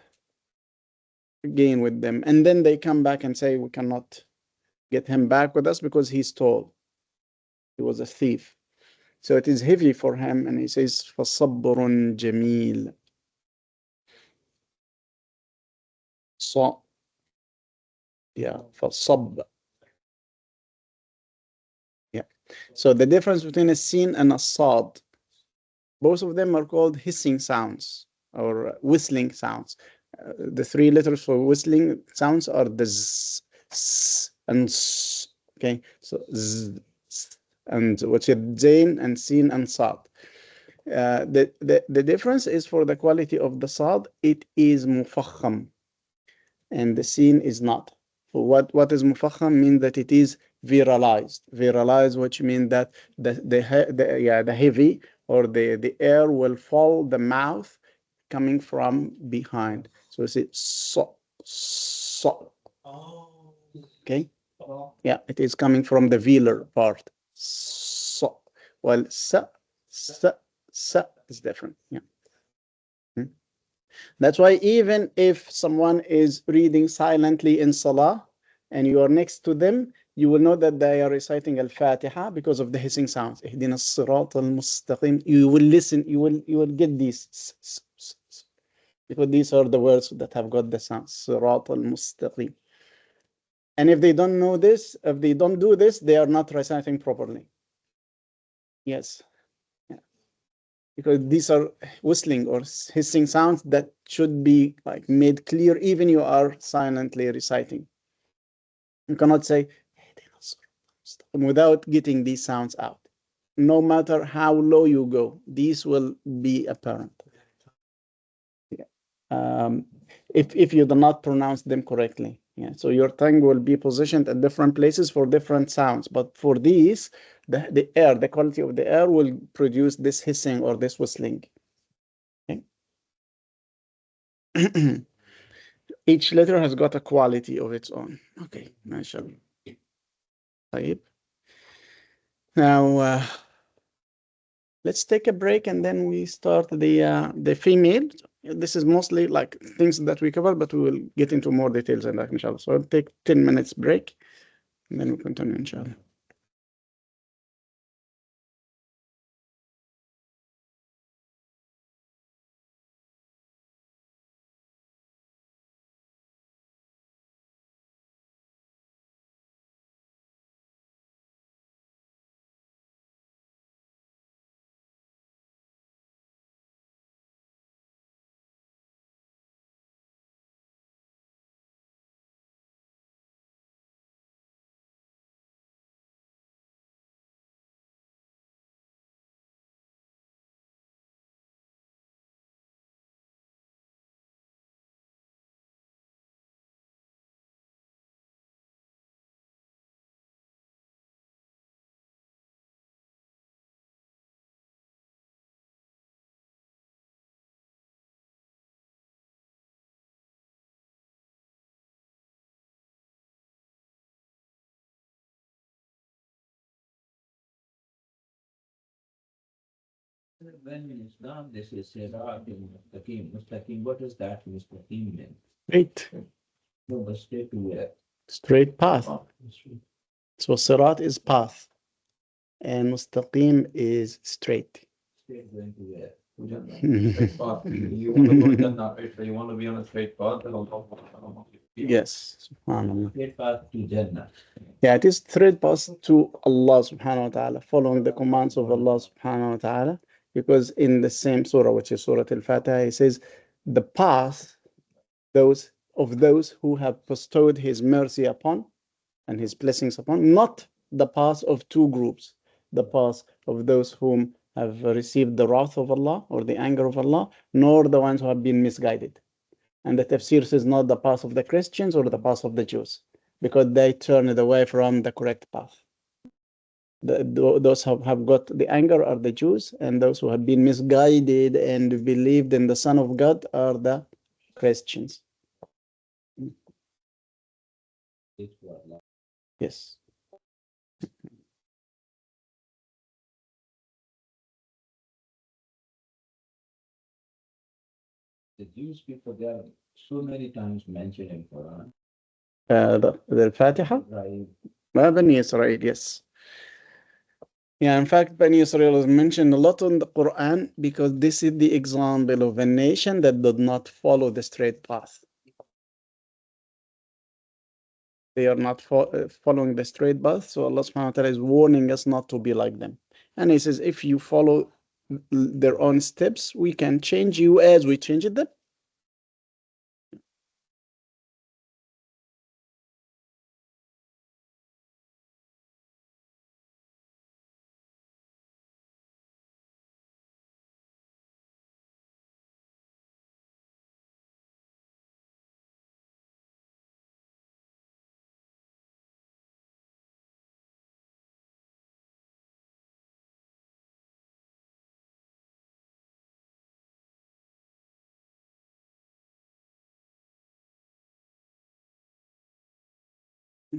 again with them. And then they come back and say, we cannot get him back with us because he stole. He was a thief. So it is heavy for him. And he says, فَصَبْرٌ جَمِيلٌ. So, yeah, فَصَبْ. Yeah. So the difference between a sin and a sad, both of them are called hissing sounds or whistling sounds. The three letters for whistling sounds are the z, s, and s. Okay, so z, s, and what's it, zain and sin and sad. The difference is for the quality of the sad, it is mufakham, and the sin is not. What is mufakham means that it is viralized, which means that the heavy or the air will fall the mouth coming from behind. So it's so. Oh. Okay. Yeah, it is coming from the velar part. So, well, sa is different. Yeah. That's why even if someone is reading silently in Salah and you are next to them, you will know that they are reciting Al-Fatiha because of the hissing sounds. اهدنا الصراط المستقيم. You will listen, you will get these, because these are the words that have got the sound. صراط المستقيم. And if they don't know this, if they don't do this, they are not reciting properly. Yes. Because these are whistling or hissing sounds that should be like made clear even you are silently reciting. You cannot say without getting these sounds out. No matter how low you go, these will be apparent. Yeah. If you do not pronounce them correctly. Yeah. So your tongue will be positioned at different places for different sounds. But for these, the air, the quality of the air will produce this hissing or this whistling. Each letter has got a quality of its own. Okay, mashallah. Now, let's take a break and then we start the female. This is mostly like things that we cover, but we will get into more details in that, inshallah. So I'll take 10 minutes break and then we'll continue, inshallah. When in Islam they say Sirat and Mustaqim. Mustaqim, what does that Mustaqim mean? Straight, No, but straight to where? straight path. Oh, So Sirat is path, and Mustaqim is straight. straight going to where? To Jannah. Straight path. You want to go to Jannah, right? So you want to be on a straight path, then Allah. Yes, subhanallah. Straight path to Jannah. Yeah, it is straight path to Allah subhanahu wa ta'ala, following the commands of Allah subhanahu wa ta'ala, because in the same surah, which is Surah Al-Fatiha, he says, the path those who have bestowed his mercy upon and his blessings upon, not the path of two groups, the path of those whom have received the wrath of Allah or the anger of Allah, nor the ones who have been misguided. And the tafsir says not the path of the Christians or the path of the Jews, because they turned away from the correct path. Those who have got the anger are the Jews, and those who have been misguided and believed in the Son of God are the Christians. Straight to Allah. Yes. The Jewish people, they are so many times mentioned in Quran. The Fatiha? Right. Bani Israel, yes. Yeah, in fact, Bani Israel is mentioned a lot in the Quran because this is the example of a nation that did not follow the straight path. They are not following the straight path, so Allah subhanahu wa ta'ala is warning us not to be like them. And He says, if you follow their own steps, we can change you as we changed them.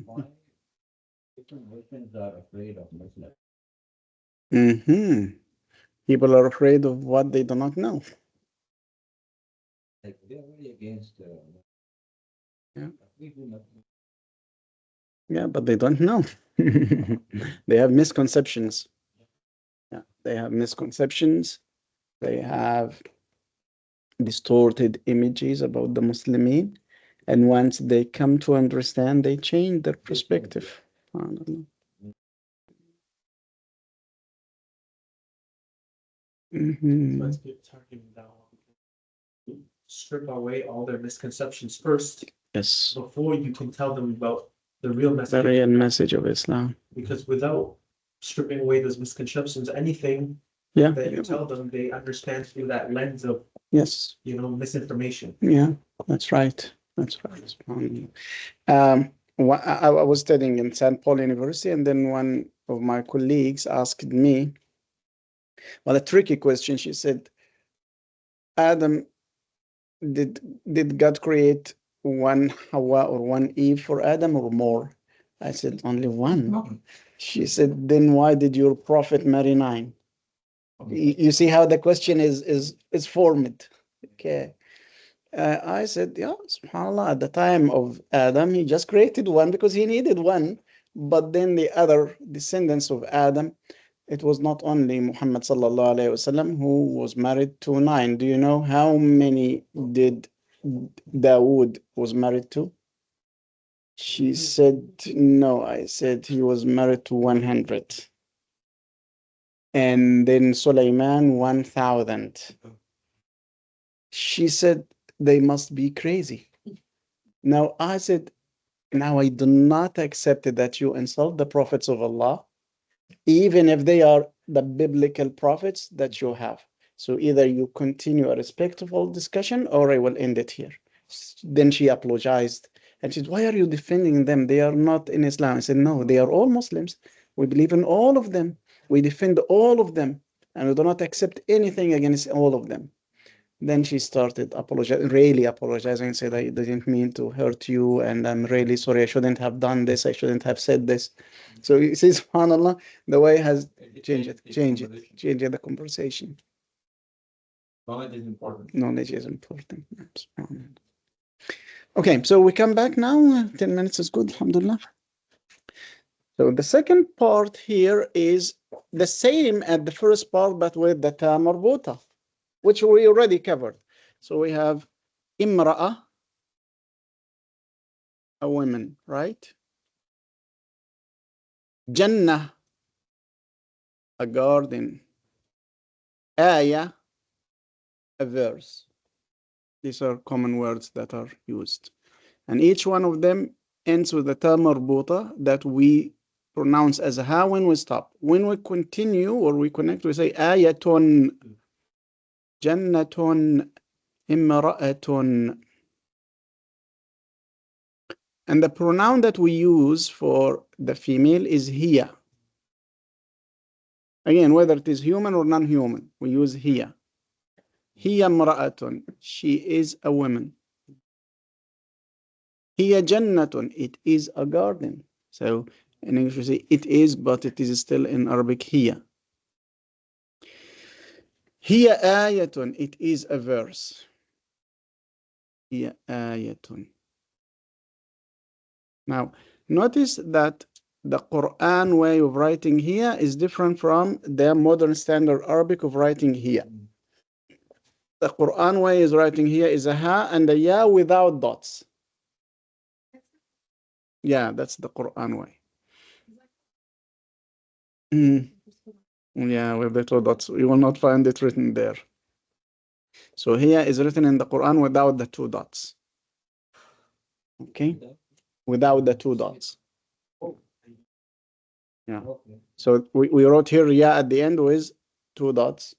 Why different Muslims are afraid of Muslims? People are afraid of what they do not know. Like they are very against. Yeah. We do not. Yeah, but they don't know. They have misconceptions. Yeah, they have misconceptions. They have distorted images about the Muslimin. And once they come to understand, they change their perspective. SubhanAllah. Let's get talking about strip away all their misconceptions first Yes, before you can tell them about the real the message. real message of Islam. Because without stripping away those misconceptions, anything Yeah, that you tell them, they understand through that lens of, yes, misinformation. yeah, that's right. That's right. I was studying in St. Paul University, and then one of my colleagues asked me, well, a tricky question. She said, Adam, did God create one Hawa or one Eve for Adam or more? I said, only one. She said, then why did your prophet marry 9? You see how the question is formed. Okay. I said, yeah, subhanAllah, at the time of Adam, he just created one because he needed one. But then the other descendants of Adam, it was not only Muhammad sallallahu alayhi wasallam who was married to 9. Do you know how many did Dawood was married to? She said, no. I said he was married to 100. And then Sulaiman, 1,000. She said, they must be crazy. Now I said, now I do not accept that you insult the prophets of Allah, even if they are the biblical prophets that you have. So either you continue a respectful discussion or I will end it here. Then she apologized and she said, why are you defending them? They are not in Islam. I said, no, they are all Muslims. We believe in all of them. We defend all of them. And we do not accept anything against all of them. Then she started really apologizing and said, I didn't mean to hurt you, and I'm really sorry. I shouldn't have done this. I shouldn't have said this. So you see, subhanAllah, the way has changed the conversation. Knowledge is important. Knowledge is important. Okay, so we come back now. 10 minutes is good, alhamdulillah. So the second part here is the same as the first part, but with the ta marbuta, which we already covered. So we have imra'a, a woman, right? Jannah, a garden. Ayah, a verse. These are common words that are used. And each one of them ends with a ta marbuta that we pronounce as a ha when we stop. When we continue or we connect, we say ayatun, jannatun, imra'atun. And the pronoun that we use for the female is hiya. Again, whether it is human or non-human, we use hiya. Hiya imra'atun, she is a woman. Hiya jannatun, it is a garden. So in English we say it is, but it is still in Arabic hiya. Hiya ayatun, it is a verse. Hiya ayatun. Now, notice that the Quran way of writing here is different from the modern standard Arabic of writing here. The Quran way is writing here is a ha and a ya without dots. Yeah, that's the Quran way. Yeah, with the two dots. You will not find it written there. So here is written in the Quran without the two dots. Okay? Without the two dots. Yeah. So we wrote here ya at the end with two dots,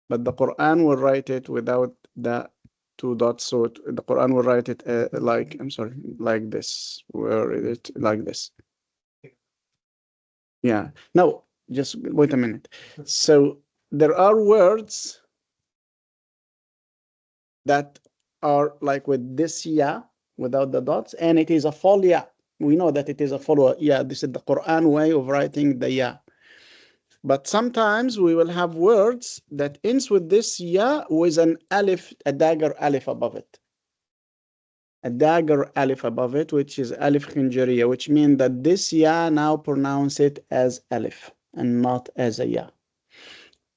but the Quran will write it without the two dots. So the Quran will write it like, I'm sorry, like this. Where is it? Like this. Yeah. No, just wait a minute. So there are words that are like with this ya without the dots, and it is a full ya. We know that it is a full ya. This is the Quran way of writing the ya. But sometimes we will have words that ends with this ya with an alif, a dagger alif above it. A dagger alif above it, which is alif khinjariya, which means that this ya now pronounce it as alif and not as a ya.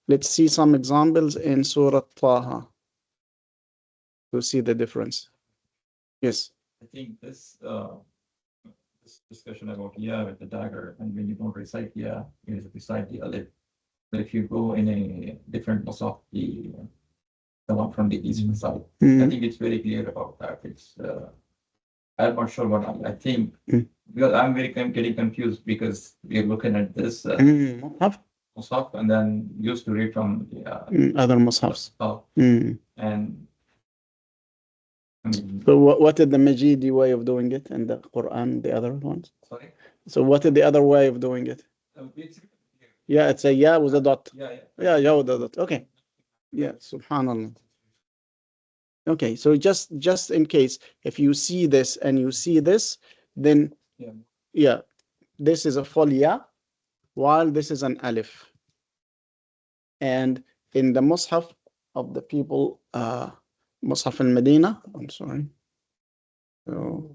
Let's see some examples in Surah Taha to see the difference. Yes. I think this discussion about yeah with the dagger, and when you don't recite yeah, you just recite the alif. But if you go in a different musaf, the one from the eastern side, I think it's very clear about that. It's I'm not sure what I think because I'm getting confused because we're looking at this musaf and then used to read from the other mushafs. And I mean, so what is the Majidi way of doing it and the Quran, the other ones? sorry. So what is the other way of doing it? Yeah, it's a ya with a dot. Yeah, ya with a dot. Okay. Yeah, subhanallah. Okay, so just in case, if you see this and you see this, then yeah, this is a full ya, while this is an alif. And in the mushaf of the people, Mus'haf al-Medina, I'm sorry. So,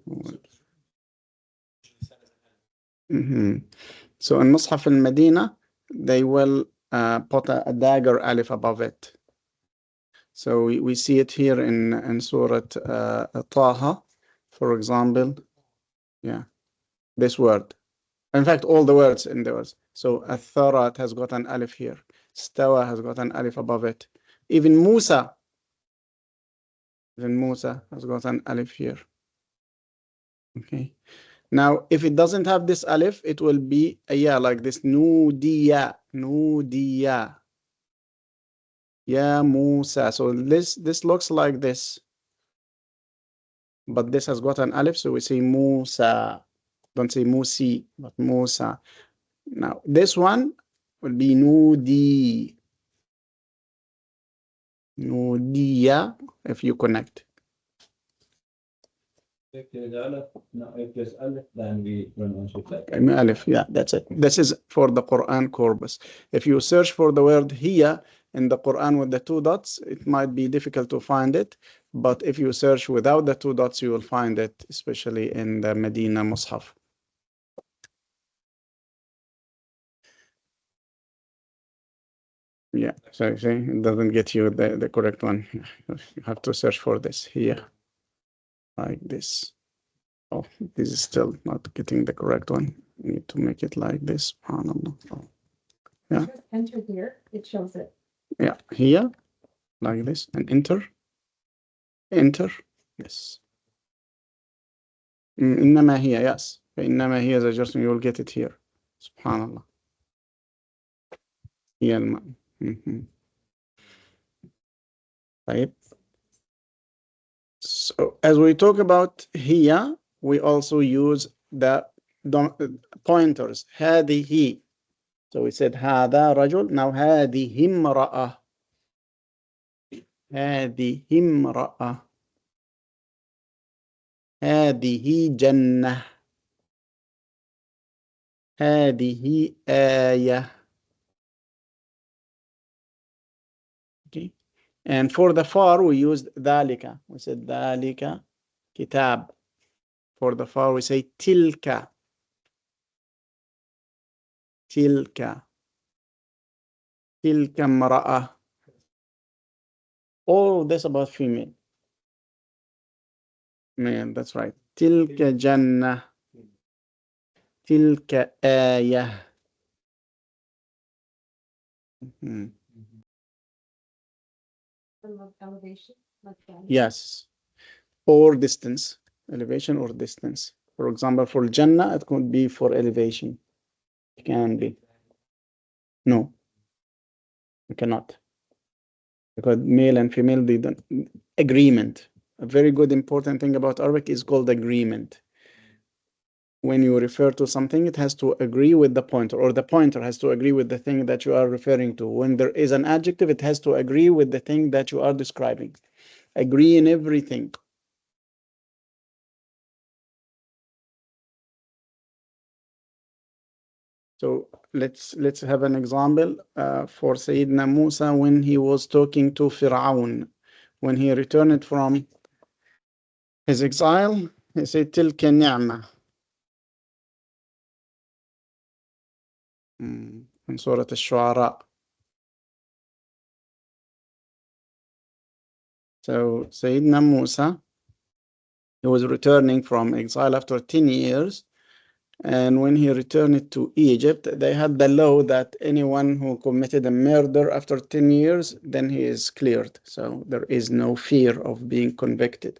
so in Mus'haf al-Medina, they will put a dagger alif above it. So we see it here in Surah Taha, for example. Yeah, this word. In fact, all the words in the words. So Atharat has got an alif here. Stawa has got an alif above it. Even Musa has got an alif here. Okay. Now, if it doesn't have this alif, it will be a ya like this. Nudiya. Ya Musa. So this looks like this. But this has got an alif, so we say Musa. Don't say Musi, but Musa. Now, this one will be Nudi. Nudiya, if you connect. If there's alif, no, if there's alif, then we pronounce it like Alif, yeah, that's it. This is for the Quran corpus. If you search for the word hiya, in the Quran with the 2 dots, it might be difficult to find it. But if you search without the 2 dots, you will find it, especially in the Medina Mus'haf. Yeah, so see, it doesn't get you the correct one. You have to search for this here, like this. Oh, this is still not getting the correct one. You need to make it like this. SubhanAllah. Oh. Yeah. Just enter here, it shows it. Yeah, here, like this, and enter. Enter. Yes. إنما هي, yes. فإنما هي زجرة, you will get it here. SubhanAllah. هي الماء. طيب. So as we talk about here, we also use the pointers. هذه. So we said هذا رجل. Now هذه امرأة. هذه امرأة. هذه جنة. هذه آية. Okay. And for the far, we used ذلك. We said ذلك كتاب. For the far, we say تلك. تلك. تلك امرأة. All this about female. Man, that's right. تلك جنة. تلك آية. Elevation, like that. Yes. Or distance. Elevation or distance. For example, for Jannah, it could be for elevation. It can be. No. You cannot. Because male and female, they don't. Agreement. A very good important thing about Arabic is called agreement. When you refer to something, it has to agree with the pointer, or the pointer has to agree with the thing that you are referring to. When there is an adjective, it has to agree with the thing that you are describing. Agree in everything. So let's have an example for Sayyidina Musa when he was talking to Fir'aun. When he returned from his exile, he said, تلك النعمة. In Surah Al-Shu'ara. So Sayyidina Musa, he was returning from exile after 10 years. And when he returned to Egypt, they had the law that anyone who committed a murder after 10 years, then he is cleared. So there is no fear of being convicted.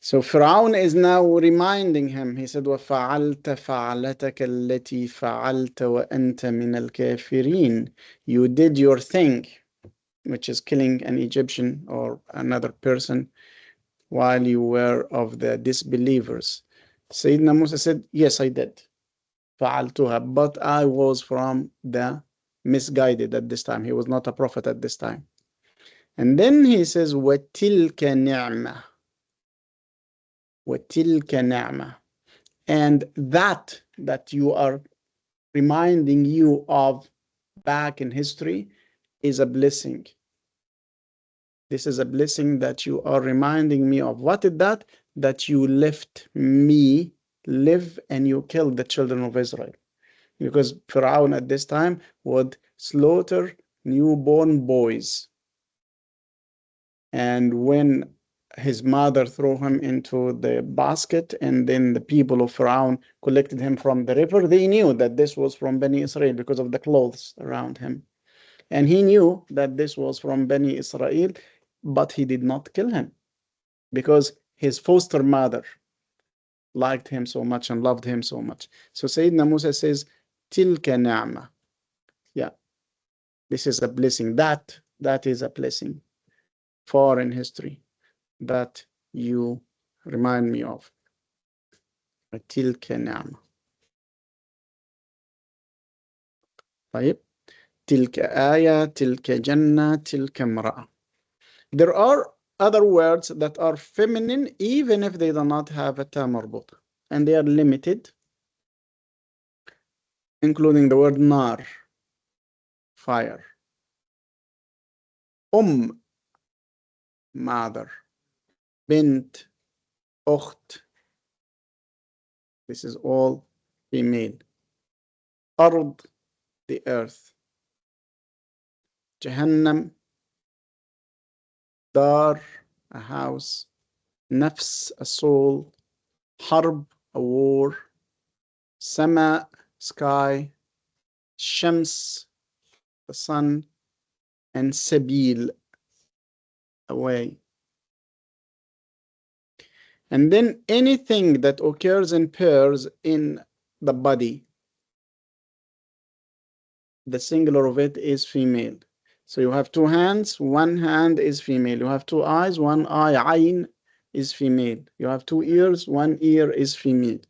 So Pharaoh is now reminding him. He said, وَفَعَلْتَ فَعَلَتَكَ الَّتِي فَعَلْتَ وَأَنْتَ مِنَ الْكَافِرِينَ. You did your thing, which is killing an Egyptian or another person while you were of the disbelievers. Sayyidina Musa said, yes, I did. فَعَلْتُهَا. But I was from the misguided at this time. He was not a prophet at this time. And then he says, وَتِلْكَ نِعْمَةً. وَتِلْكَ نِعْمَةً. And that you are reminding you of back in history is a blessing. This is a blessing that you are reminding me of. What is that? That you left me live and you killed the children of Israel. Because Pharaoh at this time would slaughter newborn boys. And when his mother threw him into the basket, and then the people of Pharaoh collected him from the river, they knew that this was from Bani Israel because of the clothes around him. And he knew that this was from Bani Israel, but he did not kill him because his foster mother liked him so much and loved him so much. So Sayyidina Musa says, Tilka ni'mah. Yeah, this is a blessing. That is a blessing far in history that you remind me of. تلك نعمة. طيب. تلك آية, تلك جنة, تلك امرأة. There are other words that are feminine even if they do not have a ta marbut, and they are limited, including the word nar, fire. mother. بنت, أخت. This is all female. أرض, the earth. جهنم, دار, a house. نفس, a soul. حرب, a war. سماء, sky. شمس, the sun. And سبيل, a way. And then anything that occurs in pairs in the body, the singular of it is female. So you have two hands, one hand is female. You have two eyes, one eye, عين, is female. You have two ears, one ear is female.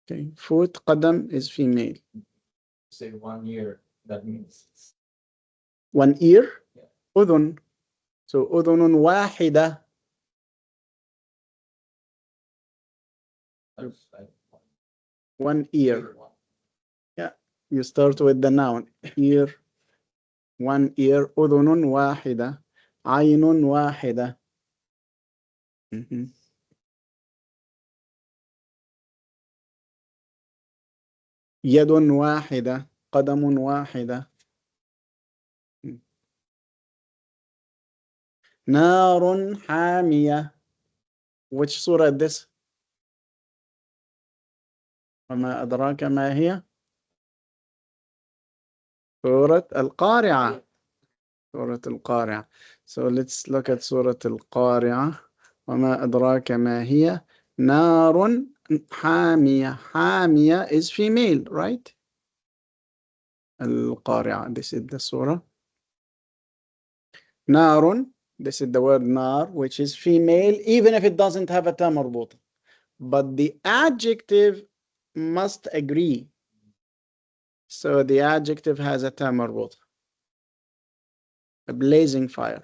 Okay, foot, قدم, is female. Say 1 year, that means One ear, Yeah. أذن. So أذن واحدة. that's like One ear. You start with the noun. Ear, one ear. أذن واحدة. عين واحدة. يد واحدة. قدم واحدة. نار حامية. Which surah is this? وما أدراك ما هي؟ سورة القارعة. سورة القارعة. So let's look at سورة القارعة. وما أدراك ما هي؟ نار حامية. حامية is female, right? القارعة. This is the surah. نار. This is the word nar, which is female, even if it doesn't have a ta مربوطة. But the adjective must agree. So the adjective has a ta مربوطة. A blazing fire.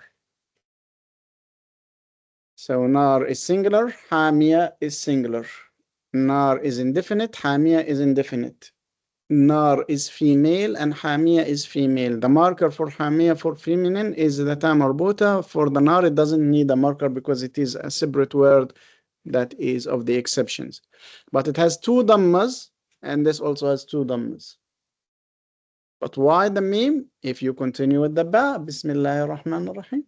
So nar is singular, حامية is singular. Nar is indefinite, حامية is indefinite. Nar is female and حامية is female. The marker for حامية for feminine is the ta مربوطة. For the nar, it doesn't need a marker because it is a separate word that is of the exceptions. But it has two dhammas, and this also has two dhammas. But why the meme? If you continue with the ba, Bismillahir Rahmanir Rahim.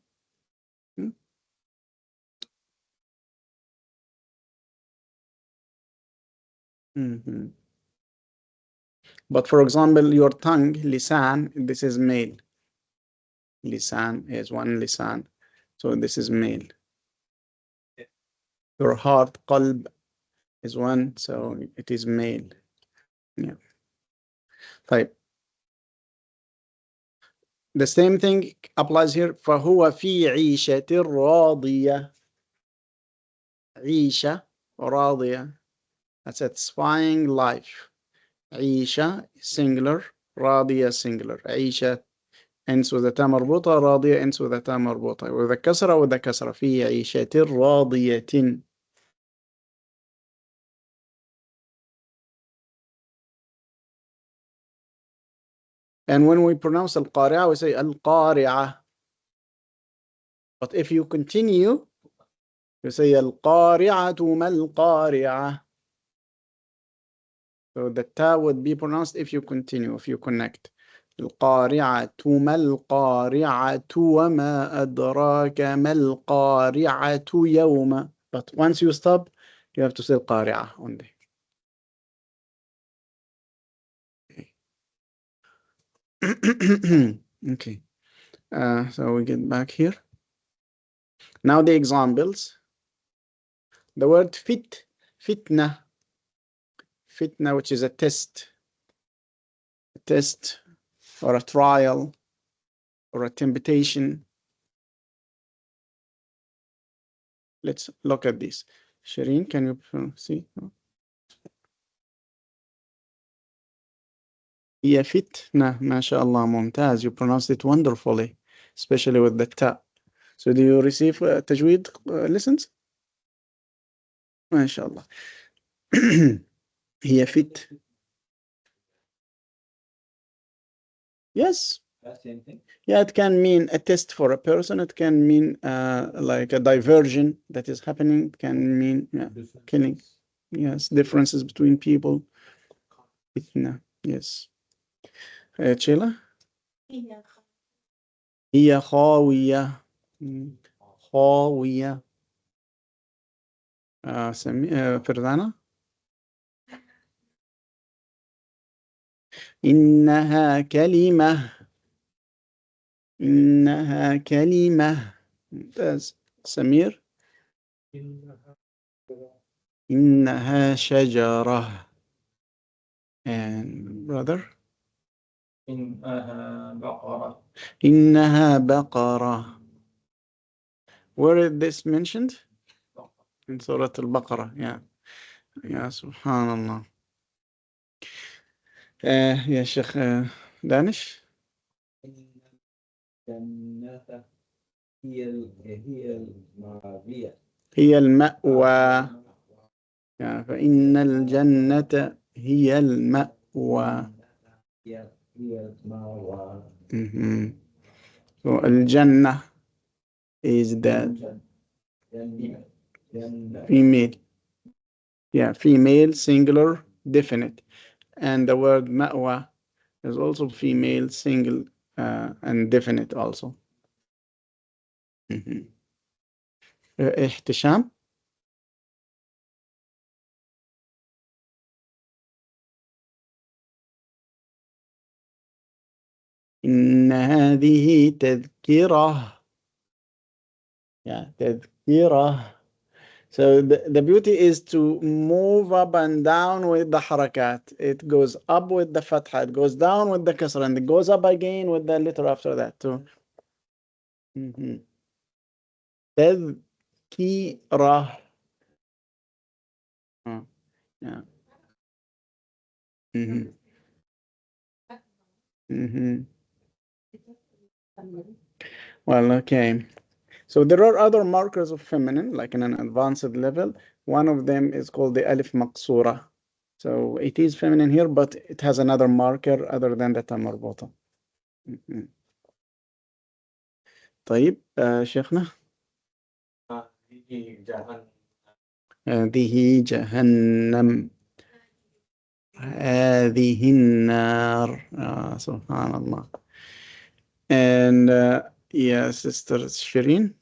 But for example, your tongue, lisan, this is male. Lisan is one lisan. So this is male. Your heart, qalb, is one, so it is male. Yeah. Right. The same thing applies here. فهو في عيشة راضية. عيشة راضية. A satisfying life. عيشة singular, راضية singular. عيشة ends with a ta مربوطة, راضية ends with a ta مربوطة. with a كسرة with a كسرة. في عيشة راضية. And when we pronounce القارعة, we say القارعة. But if you continue, you say القارعة ما القارعة. So the ta would be pronounced if you continue, if you connect. القارعة ما القارعة وما أدراك ما القارعة يوم. But once you stop, you have to say القارعة only. Okay. So we get back here. Now the examples. The word fitna, which is a test or a trial or a temptation. Let's look at this. Shireen, can you see? هي فتنة. ما شاء الله ممتاز. You pronounced it wonderfully, especially with the ta. So do you receive tajweed lessons? ما شاء الله. هي fit. Yes, That's the same thing. Yeah, it can mean a test for a person. It can mean like a diversion that is happening. It can mean killing. Yes, differences between people. Yes. Sheila? هي خاوية. خاوية. فردانا. إنها كلمة. إنها كلمة. ممتاز. سمير. إنها شجرة. And brother. إنها بقرة. إنها بقرة. Where is this mentioned? In Surah Al-Baqarah. Yeah. يا سبحان الله. يا شيخ دانش. الجنة هي المأوى. هي المأوى. فإن الجنة هي المأوى. هي المأوى. So الجنة is that female. Yeah, female, singular, definite. And the word مأوى is also female, single, and definite also. احتشام. إن هذه تذكرة. Yeah, تذكرة. So the beauty is to move up and down with the harakat. It goes up with the fatha, it goes down with the kasra, and it goes up again with the letter after that too. تذكرة. Yeah. Well, okay. So there are other markers of feminine, like in an advanced level. One of them is called the alif maqsura. So it is feminine here, but it has another marker other than the ta marbuta. طيب شيخنا. هذه جهنم. هذه النار. سبحان الله. And yeah, sister Shireen.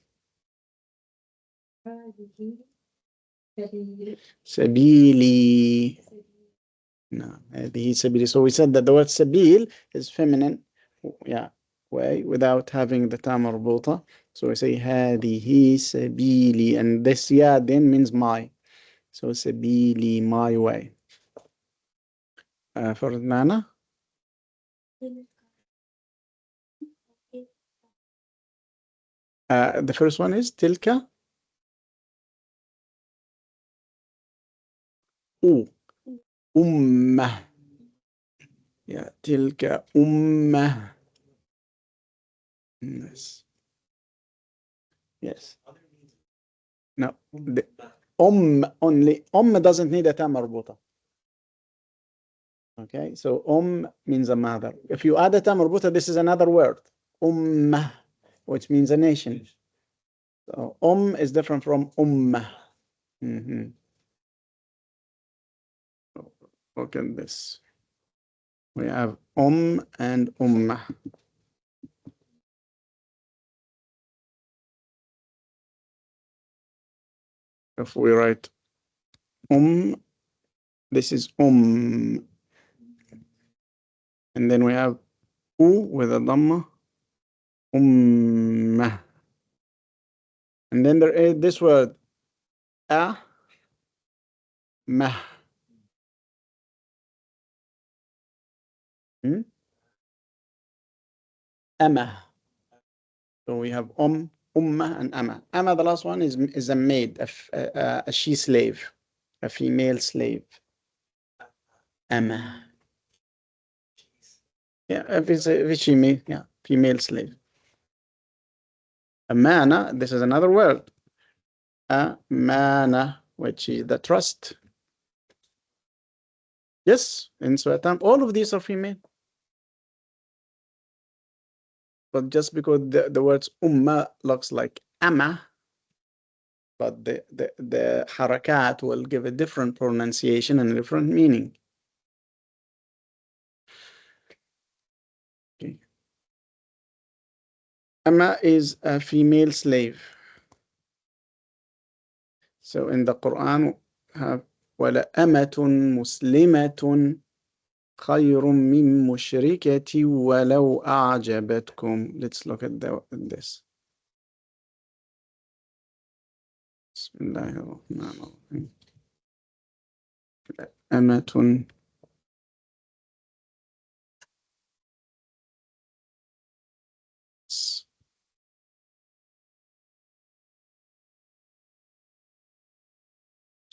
سبيلي. No, هذه سبيلي. So we said that the word sabil is feminine, yeah, way without having the ta marbuta. So we say هذه سبيلي, and this ya then means my. So سبيلي, my way. فردانا. The first one is تلك. أمة. Yeah, تلك أمة. Yes. Yes. No. The only. Doesn't need a ta marbuta. Okay, so means a mother. If you add a ta marbuta, this is another word. Ummah, which means a nation. So is different from ummah. Look at this. We have and ummah. If we write this is and then we have with a dhamma, ummah. And then there is this word, mah. Amma. So we have ummah and amma. Amma, the last one, is a maid, a she slave, a female slave. Amma. Yeah, if it's she maid, yeah, female slave. Amana, this is another word. Amana, which is the trust. Yes, in Swatam, all of these are female. but just because the words umma looks like ama, but the harakat will give a different pronunciation and a different meaning. Okay. Ama is a female slave. So in the Quran, have وَلَأَمَةٌ مُسْلِمَةٌ خَيْرٌ مِّن مُشْرِكَةٍ وَلَوْ أَعْجَبَتْكُمْ. Let's look at this. بسم الله الرحمن الرحيم. أمة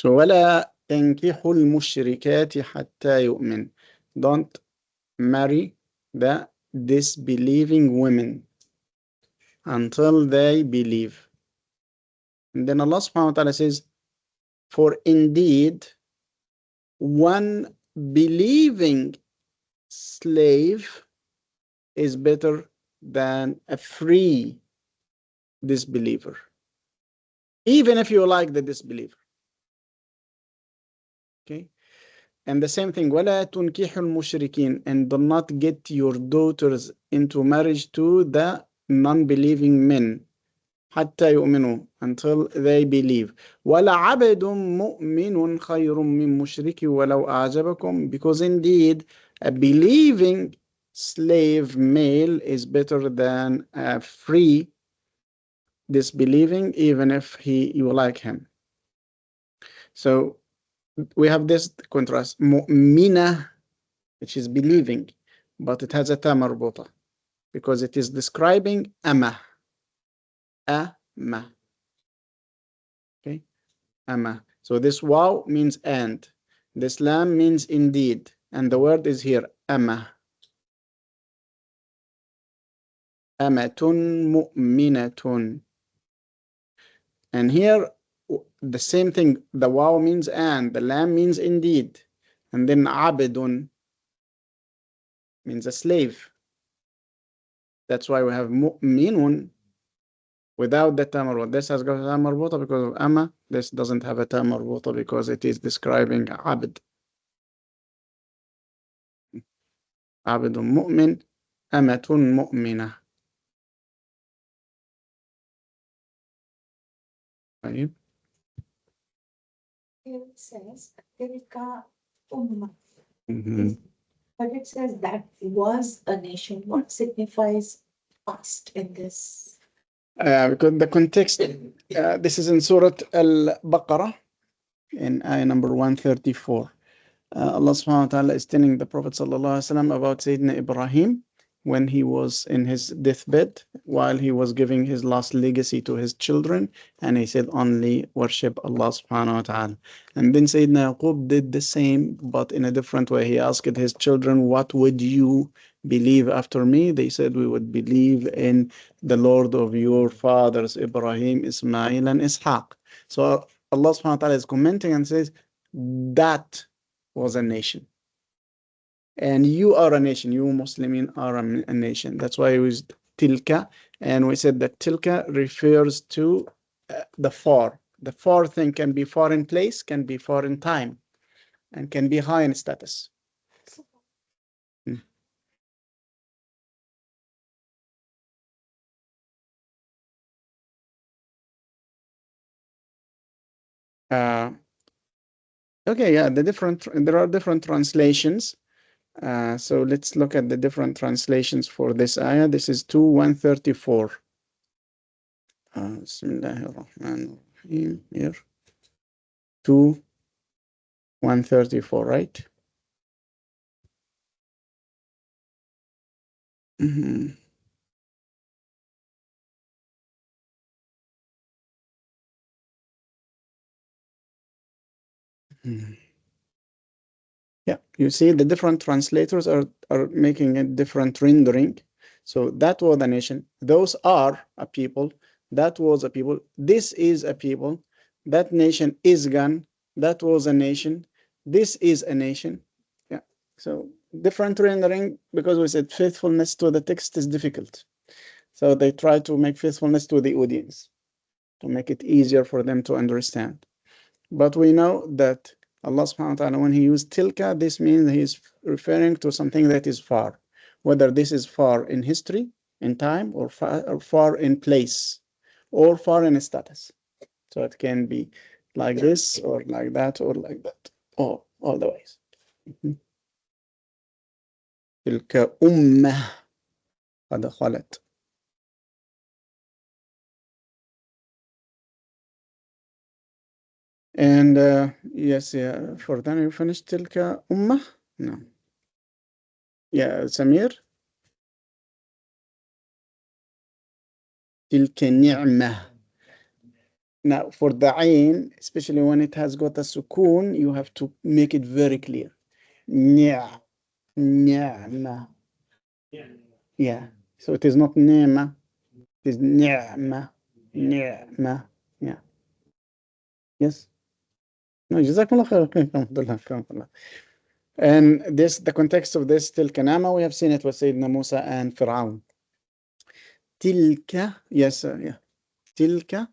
ولا تنكحوا المشركات حتى يؤمن. Don't marry the disbelieving women until they believe. And then Allah subhanahu wa ta'ala says, for indeed one believing slave is better than a free disbeliever, even if you like the disbeliever. Okay, and the same thing, وَلَا تُنْكِحُ الْمُشْرِكِينَ, and do not get your daughters into marriage to the non-believing men, حتى يؤمنوا, until they believe. وَلَعَبْدٌ مُؤْمِنٌ خَيْرٌ مِّن مُشْرِكٍ وَلَوْ أَعْجَبَكُمْ, because indeed a believing slave male is better than a free disbelieving, even if you like him. So we have this contrast, mu'mina, which is believing, but it has a ta marbuta because it is describing ama. Ama. Okay, ama. So this waw means and, this lam means indeed, and the word is here ama. Amatun mu'minatun. And here the same thing, the waw means and, the lam means indeed, and then abdun means a slave. That's why we have mu'minun without the ta marbuta. This has got a ta marbuta because of ama. This doesn't have a ta marbuta because it is describing abd. Abdun mu'min, amatun mu'mina. Right? It says, Tilka Ummah. Mm-hmm. But it says that was a nation. What signifies past in this? Because the context, this is in Surah Al-Baqarah, in ayah number 134. Allah subhanahu wa ta'ala is telling the Prophet sallallahu alaihi wasallam about Sayyidina Ibrahim when he was in his deathbed, while he was giving his last legacy to his children, and he said only worship Allah subhanahu wa ta'ala. And then Sayyidina Yaqub did the same, but in a different way. He asked his children, what would you believe after me? They said, we would believe in the Lord of your fathers, Ibrahim, Ismail, and Ishaq. So Allah subhanahu wa ta'ala is commenting and says, that was a nation. And you are a nation, you Muslimin are a nation. That's why it was tilka. And we said that tilka refers to the far. The far thing can be far in place, can be far in time, and can be high in status. Okay, yeah, there are different translations. So let's look at the different translations for this ayah. This is 2:134. Bismillahirrahmanirrahim. Here, 2:134, right? Mm-hmm. Yeah, you see the different translators are making a different rendering. So that was a nation. Those are a people. That was a people. This is a people. That nation is gone. That was a nation. This is a nation. Yeah. So different rendering because we said faithfulness to the text is difficult. So they try to make faithfulness to the audience to make it easier for them to understand. But we know that Allah subhanahu wa ta'ala, when he used tilka, this means he's referring to something that is far, whether this is far in history, in time, or far in place, or far in status. So it can be like this, or like that, or like that, or all the ways. تلك أمة قد خلت. And yes, yeah, for then you finished تلك أمة? No. Yeah, Samir? تلك نعمة. Now, for the ain, especially when it has got a sukoon, you have to make it very clear. نعمة. Yeah. So it is not نعمة. It is نعمة. نعمة. Yeah. Yes. No, جزاكم الله خير. الحمد لله. And this, the context of this تلك نعمة, we have seen it with Sayyidina Musa and Fir'aun. تلك, yes, yeah. تلك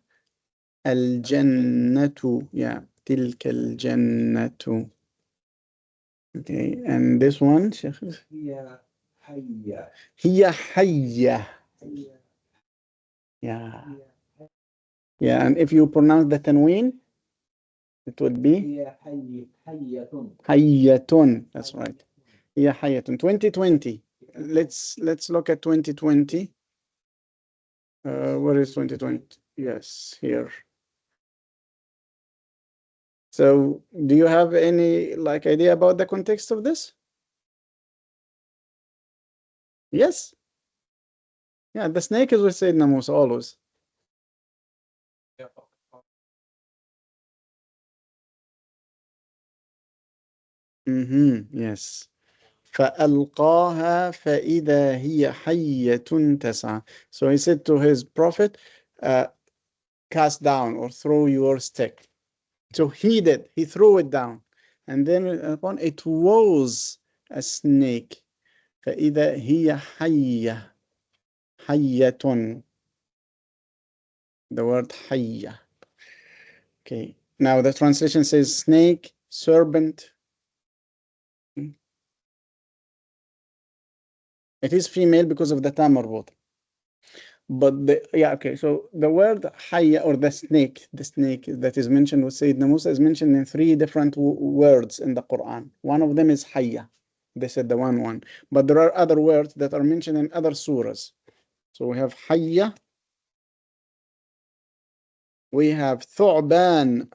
الجنة. Yeah. تلك الجنة. Okay, and this one, Sheikh? هي حية. هي حية. Yeah. Yeah, and if you pronounce the tanween, it would be هي حية. حية. That's right. هي حية. 2020. Let's look at 2020. Where is 2020? Yes, here. So, do you have any idea about the context of this? Yes. Yeah, the snake is with Sayyidina Musa always. Yes. فألقاها فإذا هي حية تسعى. So he said to his prophet, cast down or throw your stick. So he did. He threw it down. And then upon it was a snake. فإذا هي حية. حية. The word حية. Okay. Now the translation says snake, serpent. It is female because of the tamarbut. But okay, so the word hayya or the snake that is mentioned with Sayyidina Musa is mentioned in 3 different words in the Quran. One of them is hayya. They said the one. But there are other words that are mentioned in other surahs. So we have hayya, we have thu'ban,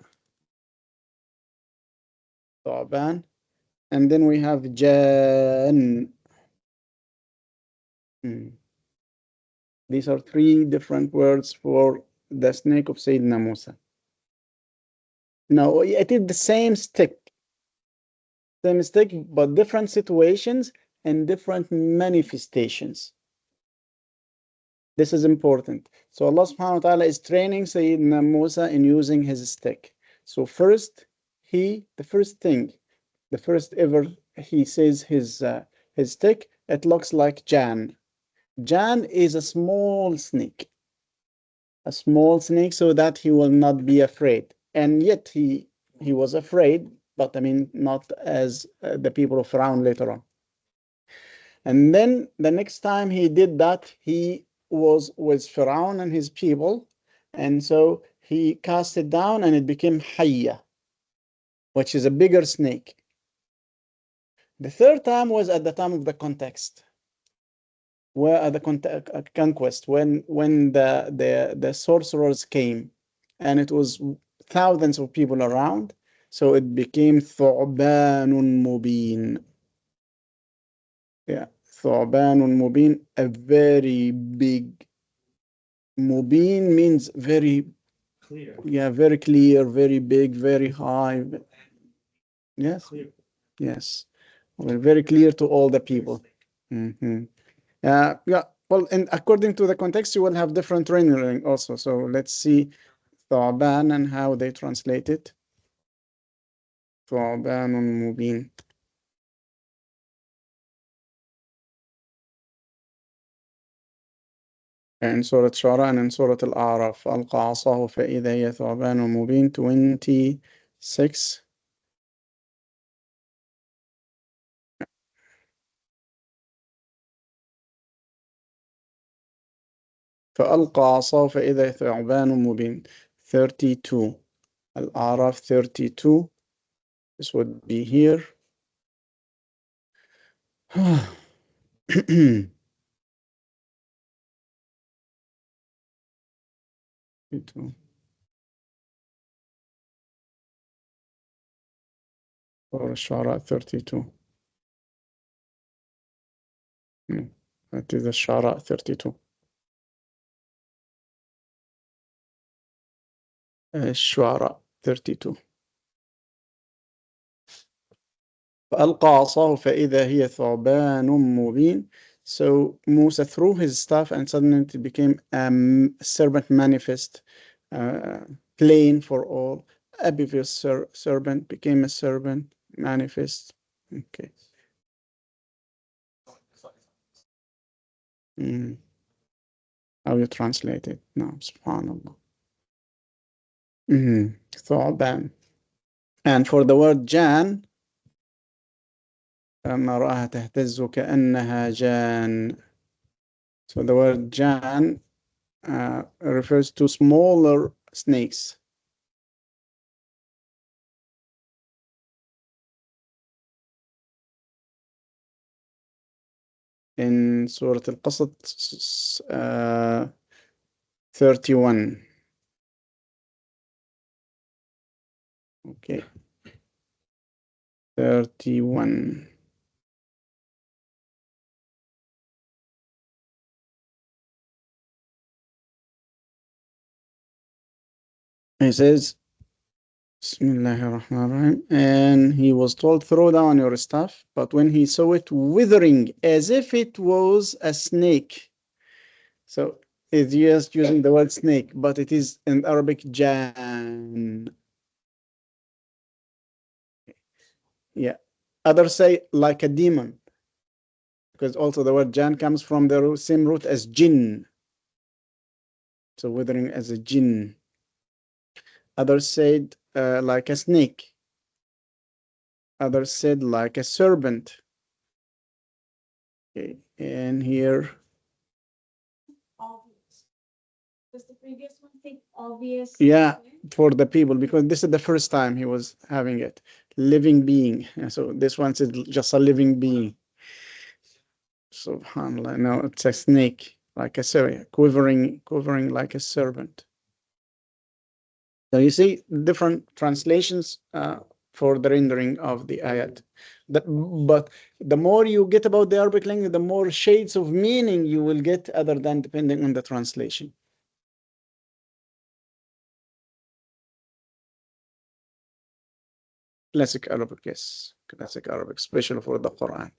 and then we have jan. These are 3 different words for the snake of Sayyidina Musa. Now, it is the same stick, but different situations and different manifestations. This is important. So Allah subhanahu wa ta'ala is training Sayyidina Musa in using his stick. So first, the first ever, he says his stick, it looks like Jan. Jan is a small snake, so that he will not be afraid. And yet he was afraid, but I mean, not as the people of Pharaoh later on. And then the next time he did that, he was with Pharaoh and his people. And so he cast it down and it became Hayya, which is a bigger snake. The third time was at the time of the context, where at the conquest, when the sorcerers came, and it was thousands of people around, so it became Thu'banun Mubin. Yeah, Thu'banun Mubin, a very big. Mubin means very Clear. Yeah, very clear, very big, very high. Yes, Clear. yes, well, very clear to all the people. Yeah, well, and according to the context, you will have different rendering also. So let's see Thu'ban and how they translate it. Thu'banun Mubin. in سورة الشعراء and in سورة الأعراف. ألقى عصاه فإذا هي ثعبان مبين 26. فألقى عصاه فإذا ثعبان مبين 32. الأعراف 32. This would be here. For الشعراء 32. No, that is الشعراء 32. الشعراء 32. فألقى عصاه فإذا هي ثعبان مبين. So Musa threw his staff and suddenly it became a serpent manifest, plain for all. Abyss serpent became a serpent manifest. Okay. How you translate it? No, subhanallah. ثعبان. And for the word Jan, فلما رآها تهتز كأنها جان. So the word Jan refers to smaller snakes. In Surah Al-Qasas 31. Okay. 31. He says, Bismillahirrahmanirrahim, and he was told, throw down your staff, but when he saw it withering as if it was a snake. So it's just using the word snake, but it is in Arabic jan. Yeah. Others say like a demon, because also the word jan comes from the same root as jinn. So withering as a jinn. Others said like a snake. Others said like a serpent. Okay. And here. Obvious. Was the previous one thing obvious? Yeah, for the people, because this is the first time he was having it. Living being. So this one is just a living being. Subhanallah. No, it's a snake, like a serpent, quivering like a serpent. So you see different translations for the rendering of the ayat. But the more you get about the Arabic language, the more shades of meaning you will get other than depending on the translation. Classic Arabic, yes. Classic Arabic, especially for the Quran.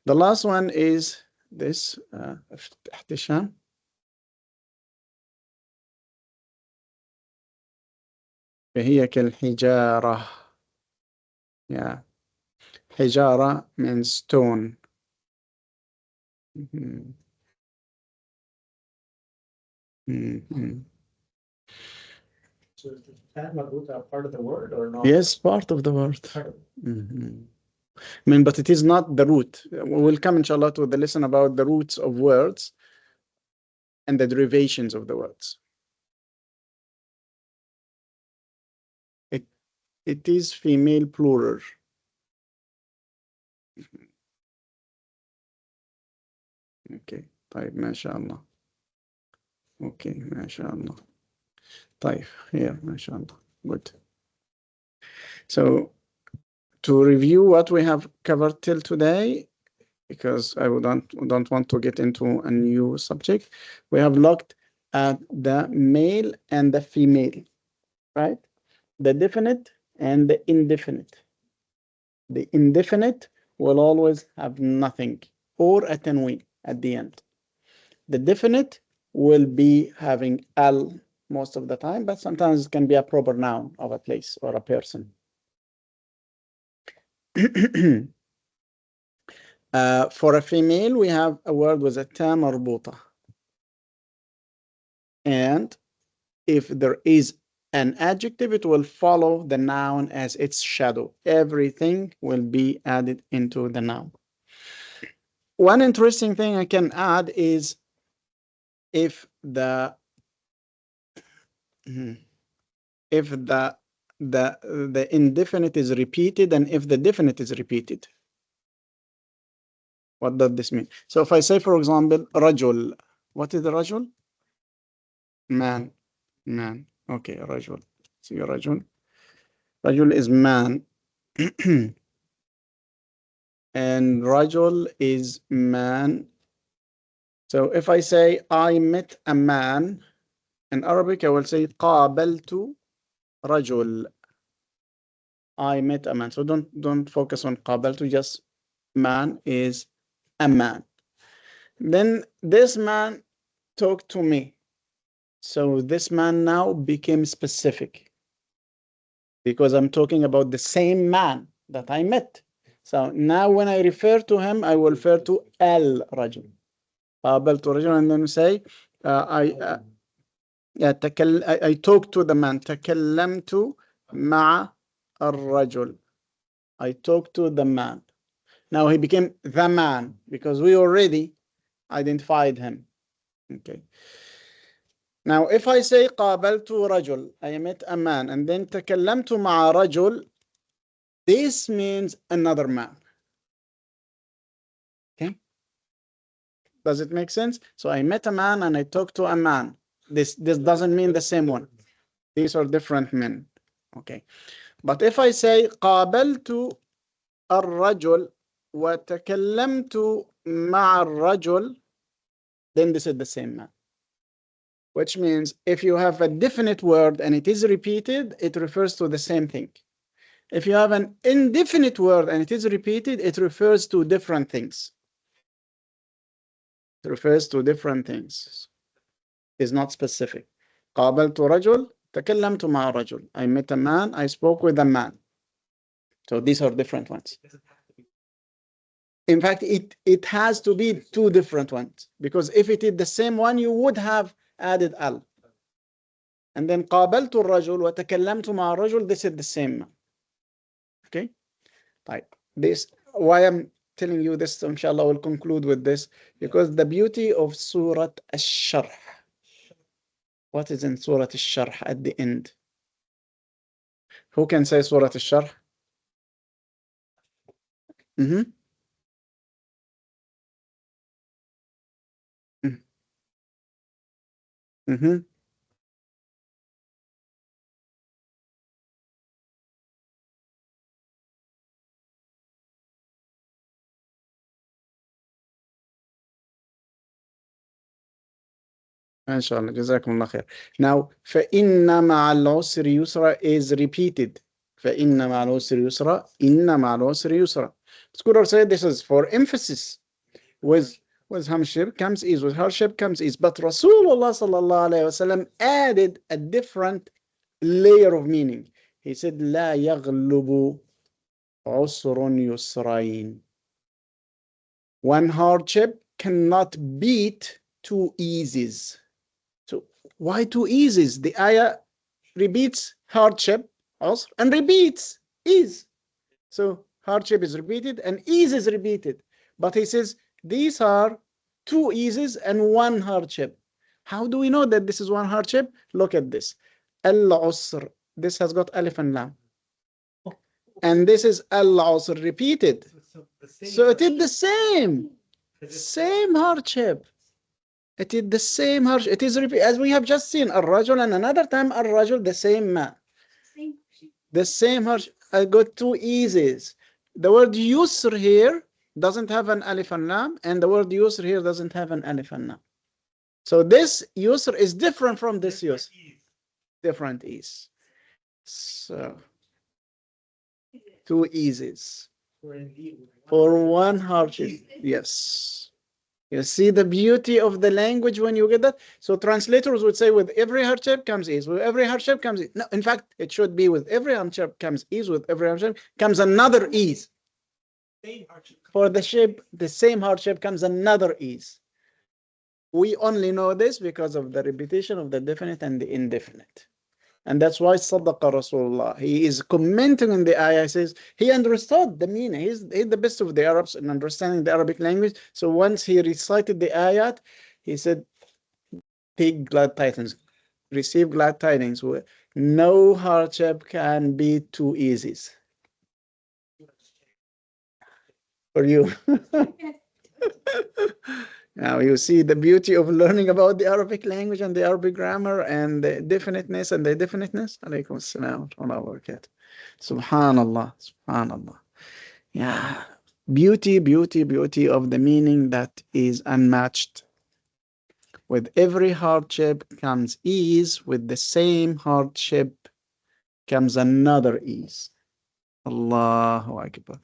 The last one is this, احتشام. فهي كالحجارة. Yeah. حجارة means stone. So is the Tad Marbuta part of the word or not? Yes, part of the word. I mean, but it is not the root. We will come, inshallah, to the lesson about the roots of words and the derivations of the words. It is female plural. Okay. طيب ما شاء الله. Okay, ما شاء الله. طيب here, ما شاء الله. Good. So to review what we have covered till today, because I don't want to get into a new subject, we have looked at the male and the female, right? The definite and the indefinite. The indefinite will always have nothing or a tanween at the end. The definite will be having al most of the time, but sometimes it can be a proper noun of a place or a person. For a female, we have a word with a ta marbuta. And if there is an adjective, it will follow the noun as its shadow. Everything will be added into the noun. One interesting thing I can add is if the indefinite is repeated and if the definite is repeated. What does this mean? So if I say, for example, rajul, what is the rajul? Man. Okay, rajul. See, rajul. Rajul is man. And rajul is man. So if I say I met a man, in Arabic I will say قابلت رجل. I met a man. So don't focus on قابلت, just man is a man. Then this man talked to me. So this man now became specific because I'm talking about the same man that I met. So now when I refer to him, I will refer to al-rajul. قابلت رجل, and then say I talked to the man. تكلمت مع الرجل. I talked to the man. Now he became the man because we already identified him. Okay. Now if I say قابلت رجل, I met a man, and then تكلمت مع رجل, this means another man. Okay. Does it make sense? So I met a man and I talked to a man. This doesn't mean the same one. These are different men. Okay. But if I say قابلت الرجل وتكلمت مع الرجل, then this is the same man. Which means if you have a definite word and it is repeated, it refers to the same thing. If you have an indefinite word and it is repeated, it refers to different things. It refers to different things. It's not specific. قابلت رجل, تكلمت مع رجل. I met a man, I spoke with a man. So these are different ones. In fact, it has to be two different ones, because if it is the same one, you would have added al. And then قابلت الرجل وتكلمت مع الرجل, this is the same. Okay? Right. This, why I'm telling you this, so inshallah we'll conclude with this, because the beauty of Surah Al-Sharh. What is in Surah Al-Sharh at the end? Who can say Surah Al-Sharh? Inshallah, Jazakumullah khair. Now, فَإِنَّ مَعَ الْعُسْرِ يُسْرًا is repeated. فَإِنَّ مَعَ الْعُسْرِ يُسْرًا, إِنَّ مَعَ الْعُسْرِ يُسْرًا. Scholar said this is for emphasis. With hamshib comes ease, with hardship comes ease. But Rasulullah sallallahu alayhi wasallam added a different layer of meaning. He said, لَا يَغْلُبُ عُسْرٌ يُسْرَيْنِ. One hardship cannot beat two eases. So why two eases? The ayah repeats hardship also and repeats ease. So hardship is repeated and ease is repeated. But he says these are two eases and one hardship. How do we know that this is one hardship? Look at this. Al-usr. This has got alif and lam. And this is al-usr repeated. So it is the same. Same hardship. It is the same hardship. It is repeated, as we have just seen, al-rajul, and another time al-rajul, the same man. The same hardship. I got two eases. The word yusr here doesn't have an alif and lam, and the word yusr here doesn't have an alif and lam. So this yusr is different from this yusr. Different ease. So two eases for one hardship. Yes. You see the beauty of the language when you get that? So translators would say with every hardship comes ease, with every hardship comes ease. No, in fact, it should be with every hardship comes ease, with every hardship comes another ease. For the ship, the same hardship comes another ease. We only know this because of the repetition of the definite and the indefinite. And that's why Sadaqa Rasulullah. He is commenting on the ayah, says he understood the meaning. He's the best of the Arabs in understanding the Arabic language. So once he recited the ayat, he said, take glad tidings, receive glad tidings. No hardship can be too easy for you. Now you see the beauty of learning about the Arabic language and the Arabic grammar and the definiteness and the definiteness. Alaykum assalam wa rahmatullahi wa barakatuh. Subhanallah, subhanallah. Yeah, beauty, beauty, beauty of the meaning that is unmatched. With every hardship comes ease. With the same hardship comes another ease. Allahu Akbar.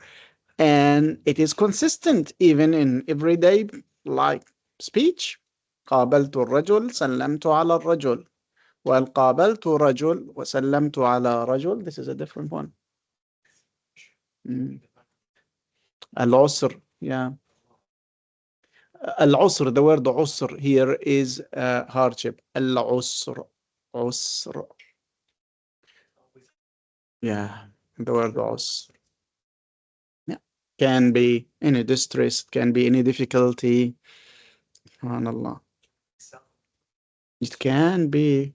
And it is consistent even in everyday like speech. قابلت الرجل سلمت على الرجل. Well, قابلت رجل وسلمت على رجل. This is a different one. العسر, yeah. العسر, the word عسر here is hardship. العسر, عسر. Yeah, the word عسر. Yeah, can be any distress, can be any difficulty. SubhanAllah. It can be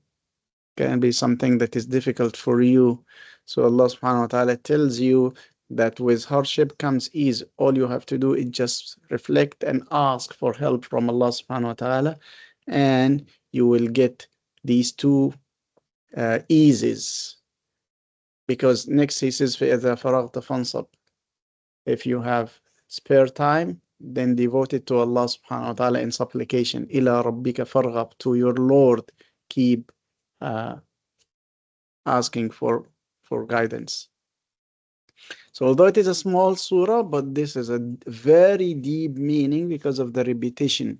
something that is difficult for you. So Allah subhanahu wa ta'ala tells you that with hardship comes ease. All you have to do is just reflect and ask for help from Allah subhanahu wa ta'ala, and you will get these two eases. Because next he says, فَإِذَا فَرَغْتَ فَانْصَبْ. If you have spare time, then devote it to Allah subhanahu wa ta'ala in supplication. إِلَى رَبِّكَ فَارْغَب. To your Lord, keep asking for guidance. So although it is a small surah, but this is a very deep meaning because of the repetition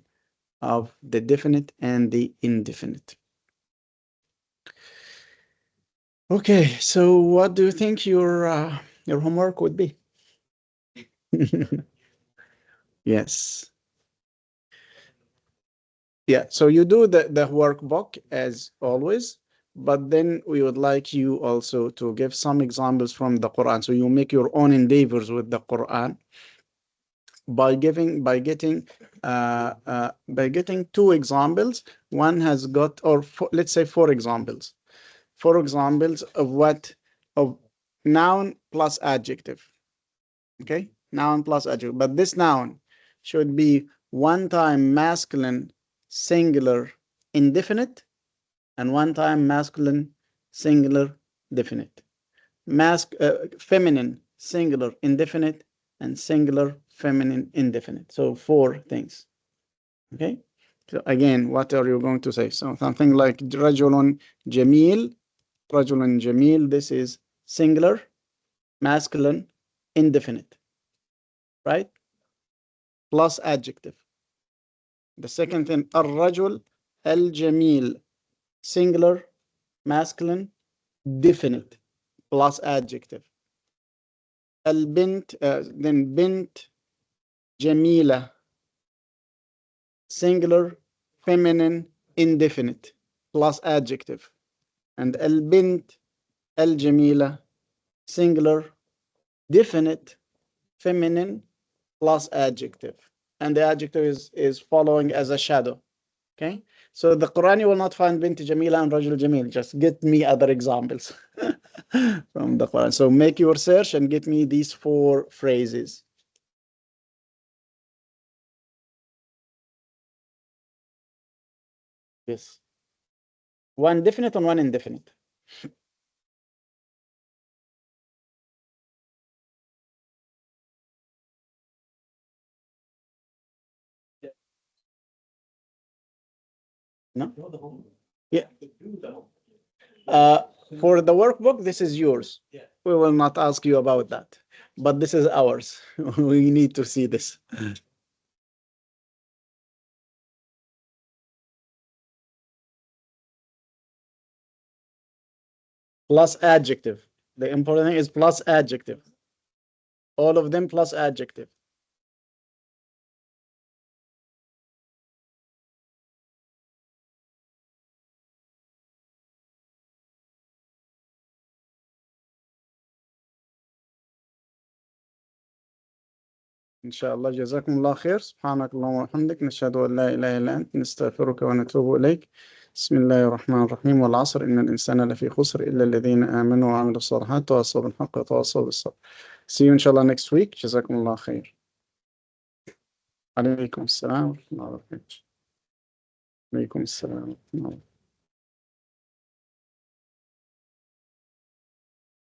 of the definite and the indefinite. Okay, so what do you think your homework would be? Yes. Yeah, so you do the workbook as always, but then we would like you also to give some examples from the Quran. So you make your own endeavors with the Quran by getting 2 examples. One has got, or let's say 4 examples. 4 examples of noun plus adjective. Okay, noun plus adjective. But this noun should be 1 time masculine singular indefinite and 1 time masculine singular definite. Feminine singular indefinite and singular feminine indefinite. So 4 things. Okay. So again, what are you going to say? So something like رجل جميل. رجل جميل. This is singular, masculine, indefinite. Right? Plus adjective. The second thing, الرجل الجميل. Singular, masculine, definite, plus adjective. البنت, then بنت جميلة. Singular, feminine, indefinite, plus adjective. And البنت الجميلة. Singular, definite, feminine, plus adjective. And the adjective is following as a shadow. Okay, so the Quran you will not find Bint Jamila and Rajul Jamil. Just get me other examples from the Quran. So make your search and get me these 4 phrases. Yes. 1 definite and 1 indefinite. No? Yeah. For the workbook, this is yours. We will not ask you about that. But this is ours. We need to see this. Plus adjective. The important thing is plus adjective. All of them plus adjective. إن شاء الله. جزاكم الله خير. سبحانك اللهم وبحمدك، نشهد أن لا إله إلا أنت، نستغفرك ونتوب إليك. بسم الله الرحمن الرحيم. والعصر إن الإنسان لفي خسر إلا الذين آمنوا وعملوا الصالحات وتواصوا بالحق وتواصوا بالصبر. See you إن شاء الله next week. جزاكم الله خير. عليكم السلام ورحمة الله وبركاته. عليكم السلام ورحمة الله.